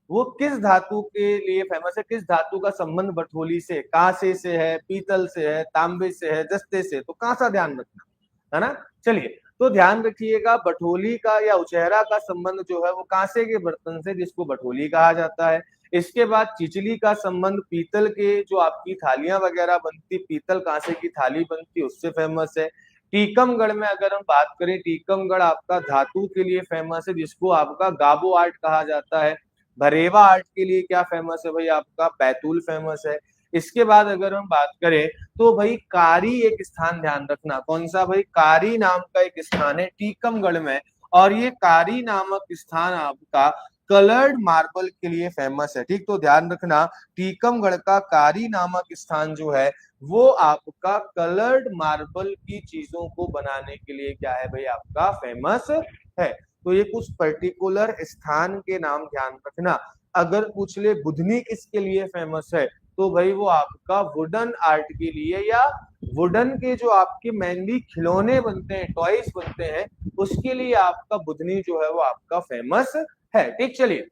वो किस धातु के लिए फेमस है, किस धातु का संबंध बठोली से, कांसे से है, पीतल से है, तांबे से है, जस्ते से, तो कहाँ सा ध्यान रखना, है ना। चलिए तो ध्यान रखिएगा, बठोली का या उचेहरा का संबंध जो है वो कांसे के बर्तन से, जिसको बठोली कहा जाता है। इसके बाद चिचली का संबंध पीतल के, जो आपकी थालियां वगैरह बनती, पीतल कांसे की थाली बनती, उससे फेमस है। टीकमगढ़ में अगर हम बात करें, टीकमगढ़ आपका धातु के लिए फेमस है, जिसको आपका गाबो आर्ट कहा जाता है। भरेवा आर्ट के लिए क्या फेमस है भाई, आपका बैतूल फेमस है। इसके बाद अगर हम बात करें तो भाई कारी एक स्थान ध्यान रखना, कौन सा भाई, कारी नाम का एक स्थान है टीकमगढ़ में। और ये कारी नामक स्थान आपका कलर्ड मार्बल के लिए फेमस है। ठीक, तो ध्यान रखना टीकमगढ़ का कारी नामक स्थान जो है वो आपका कलर्ड मार्बल की चीजों को बनाने के लिए क्या है भाई, आपका फेमस है। तो ये कुछ पर्टिकुलर स्थान के नाम ध्यान रखना। अगर पूछ ले बुधनी किसके लिए फेमस है, तो भाई वो आपका वुडन आर्ट के लिए, या वुडन के जो आपके मेनली खिलौने बनते हैं, टॉयज बनते हैं, उसके लिए आपका बुधनी जो है वो आपका फेमस है। ठीक, चलिए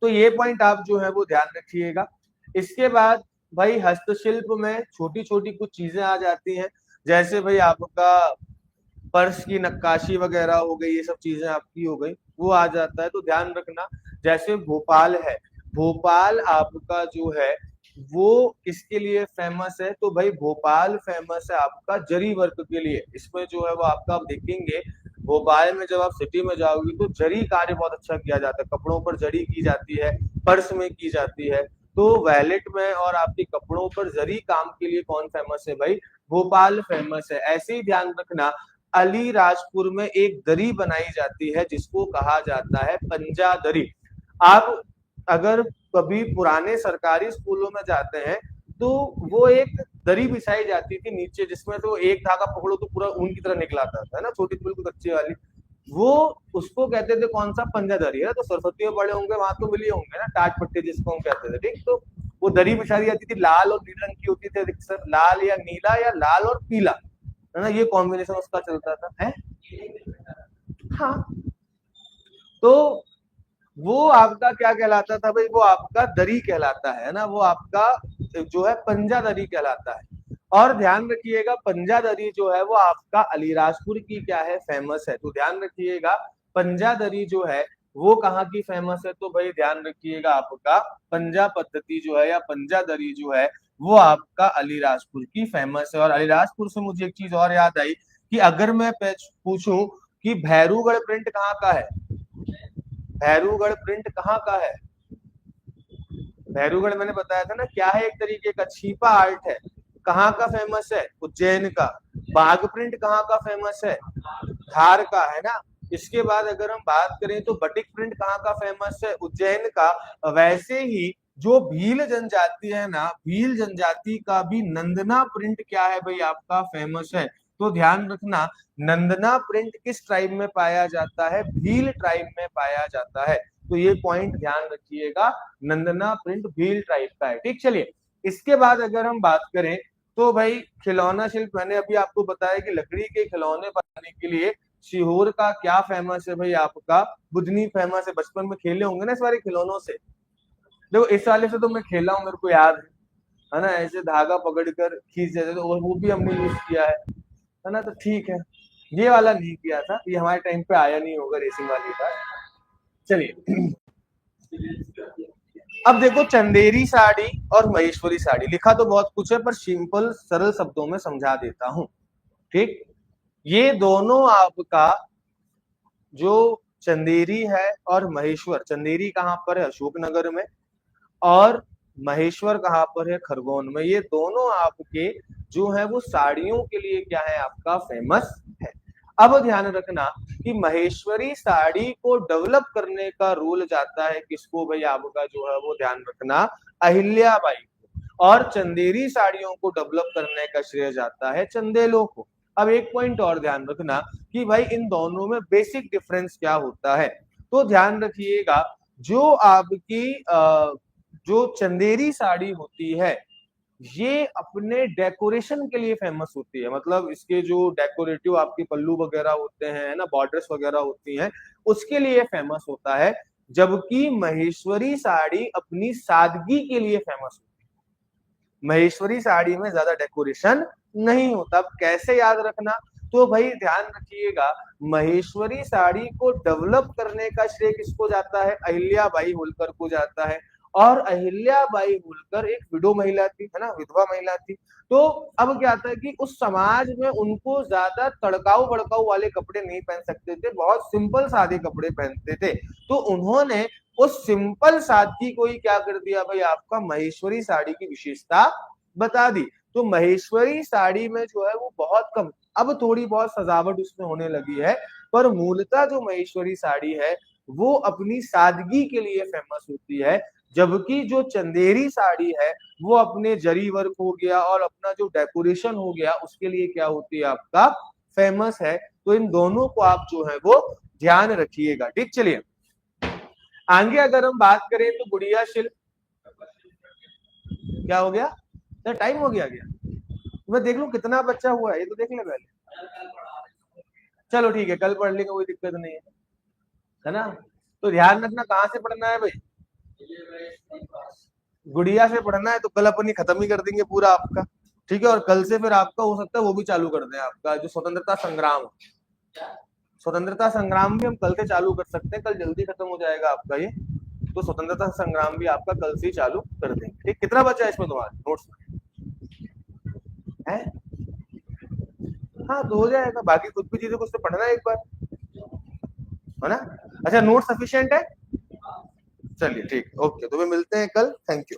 तो ये पॉइंट आप जो है वो ध्यान रखिएगा। इसके बाद भाई हस्तशिल्प में छोटी छोटी कुछ चीजें आ जाती हैं, जैसे भाई आपका पर्स की नक्काशी वगैरह हो गई, ये सब चीजें आपकी हो गई, वो आ जाता है। तो ध्यान रखना, जैसे भोपाल है, भोपाल आपका जो है वो किसके लिए फेमस है, तो भाई भोपाल फेमस है आपका जरी वर्क के लिए। इसमें जो है वो आपका आप देखेंगे भोपाल में जब आप सिटी में जाओगे तो जरी कार्य बहुत अच्छा किया जाता है, कपड़ों पर जरी की जाती है, पर्स में की जाती है। तो वैलेट में और आपके कपड़ों पर जरी काम के लिए कौन फेमस है भाई, भोपाल फेमस है। ऐसे ही ध्यान रखना अलीराजपुर में एक दरी बनाई जाती है जिसको कहा जाता है पंजा दरी। आप अगर कभी पुराने सरकारी स्कूलों में जाते हैं तो वो एक दरी बिछाई जाती थी नीचे, जिसमें तो एक धागा पकड़ो तो पूरा ऊन की तरह निकल आता था, है ना, छोटी बिल्कुल कच्ची वाली। वो उसको कहते थे कौन सा, पंजा दरी है। तो सरस्वती में पढ़े होंगे, वहां तो मिली होंगे ना, टाट पट्टी जिसको हम कहते थे, ठीक। तो वो दरी बिछाई जाती थी, लाल और नीले रंग की होती थी अधिकतर, लाल या नीला या लाल और पीला, है ना, ये कॉम्बिनेशन उसका चलता था, है। हाँ, तो वो आपका क्या कहलाता था भाई, वो आपका दरी कहलाता है ना, वो आपका जो है पंजा दरी कहलाता है। और ध्यान रखिएगा पंजा दरी जो है वो आपका अलीराजपुर की क्या है, फेमस है। तो ध्यान रखिएगा पंजा दरी जो है वो कहाँ की फेमस है, तो भाई ध्यान रखिएगा आपका पंजा पद्धति जो है या पंजा दरी जो है वो आपका अलीराजपुर की फेमस है। और अलीराजपुर से मुझे एक चीज और याद आई कि अगर मैं पूछूं कि भैरूगढ़ प्रिंट कहाँ का है, भैरूगढ़ प्रिंट कहाँ का है, भैरूगढ़ मैंने बताया था ना क्या है, एक तरीके का छिपा आर्ट है। कहाँ का फेमस है, उज्जैन का। बाघ प्रिंट कहाँ का फेमस है, धार का, है ना। इसके बाद अगर हम बात करें तो बटिक प्रिंट कहाँ का फेमस है, उज्जैन का। वैसे ही जो भील जनजाति है ना, भील जनजाति का भी नंदना प्रिंट क्या है भाई आपका, फेमस है। तो ध्यान रखना नंदना प्रिंट किस ट्राइब में पाया जाता है, भील ट्राइब में पाया जाता है। तो ये पॉइंट ध्यान रखिएगा, नंदना प्रिंट भील ट्राइब का है, ठीक। चलिए इसके बाद अगर हम बात करें तो भाई खिलौना शिल्प, मैंने अभी आपको बताया कि लकड़ी के खिलौने बनाने के लिए सीहोर का क्या फेमस है भाई आपका, बुधनी फेमस है। बचपन में खेले होंगे ना इस वाले खिलौनों से, देखो इस वाले से तो मैं खेला हूँ, मेरे को याद है ना, ऐसे धागा पकड़कर खींच देते, तो वो भी हमने यूज किया है ना। तो ठीक है, ये वाला नहीं किया था, ये हमारे टाइम पे आया नहीं होगा रेसिंग वाली बात। चलिए अब देखो चंदेरी साड़ी और महेश्वरी साड़ी, लिखा तो बहुत कुछ है पर सिंपल सरल शब्दों में समझा देता हूं, ठीक। ये दोनों आपका जो चंदेरी है और महेश्वर, चंदेरी कहां पर है, अशोकनगर में, और महेश्वर कहां पर है, खरगोन में। ये दोनों आपके जो है वो साड़ियों के लिए क्या है आपका, फेमस है। अब ध्यान रखना कि महेश्वरी साड़ी को डेवलप करने का रूल जाता है किसको भाई आपका, जो है वो ध्यान रखना अहिल्याबाई को, और चंदेरी साड़ियों को डेवलप करने का श्रेय जाता है चंदेलों को। अब एक पॉइंट और ध्यान रखना कि भाई इन दोनों में बेसिक डिफरेंस क्या होता है। तो ध्यान रखिएगा जो आपकी जो चंदेरी साड़ी होती है ये अपने डेकोरेशन के लिए फेमस होती है, मतलब इसके जो डेकोरेटिव आपके पल्लू वगैरह होते हैं ना, बॉर्डर्स वगैरह होती हैं, उसके लिए फेमस होता है। जबकि महेश्वरी साड़ी अपनी सादगी के लिए फेमस होती है, महेश्वरी साड़ी में ज्यादा डेकोरेशन नहीं होता। अब कैसे याद रखना, तो भाई ध्यान रखिएगा महेश्वरी साड़ी को डेवलप करने का श्रेय किसको जाता है, अहिल्याबाई होलकर को जाता है। और अहिल्याबाई होलकर एक विडो महिला थी, है ना, विधवा महिला थी। तो अब क्या आता है कि उस समाज में उनको ज्यादा तड़काऊ भड़काऊ वाले कपड़े नहीं पहन सकते थे, बहुत सिंपल सादे कपड़े पहनते थे। तो उन्होंने उस सिंपल सादगी को ही क्या कर दिया भाई आपका, महेश्वरी साड़ी की विशेषता बता दी। तो महेश्वरी साड़ी में जो है वो बहुत कम, अब थोड़ी बहुत सजावट उसमें होने लगी है, पर मूलतः जो महेश्वरी साड़ी है वो अपनी सादगी के लिए फेमस होती है। जबकि जो चंदेरी साड़ी है वो अपने जरी वर्क हो गया और अपना जो डेकोरेशन हो गया उसके लिए क्या होती है आपका, फेमस है। तो इन दोनों को आप जो है वो ध्यान रखिएगा, ठीक। चलिए आगे अगर हम बात करें तो गुड़िया शिल्प, क्या हो गया, तो टाइम हो गया मैं देख लू कितना बच्चा हुआ है, ये तो देख ले पहले। चलो ठीक है, कल पढ़ लेंगे, कोई दिक्कत नहीं है ना। तो ध्यान रखना कहाँ से पढ़ना है भाई, गुड़िया से पढ़ना है। तो कल अपन ही खत्म ही कर देंगे पूरा आपका, ठीक है। और कल से फिर आपका हो सकता है वो भी चालू कर दें, आपका जो स्वतंत्रता संग्राम, स्वतंत्रता संग्राम भी हम कल से चालू कर सकते हैं, कल जल्दी खत्म हो जाएगा आपका ये। तो स्वतंत्रता संग्राम भी आपका कल से ही चालू कर देंगे, ठीक। कितना बचा है इसमें तुम्हारे नोट्स है, हाँ तो हो जाएगा, बाकी कुछ भी चीजें कुछ तो पढ़ना है एक बार, है ना। अच्छा नोट सफिशिएंट है, चलिए ठीक, ओके, तो वे मिलते हैं कल, थैंक यू।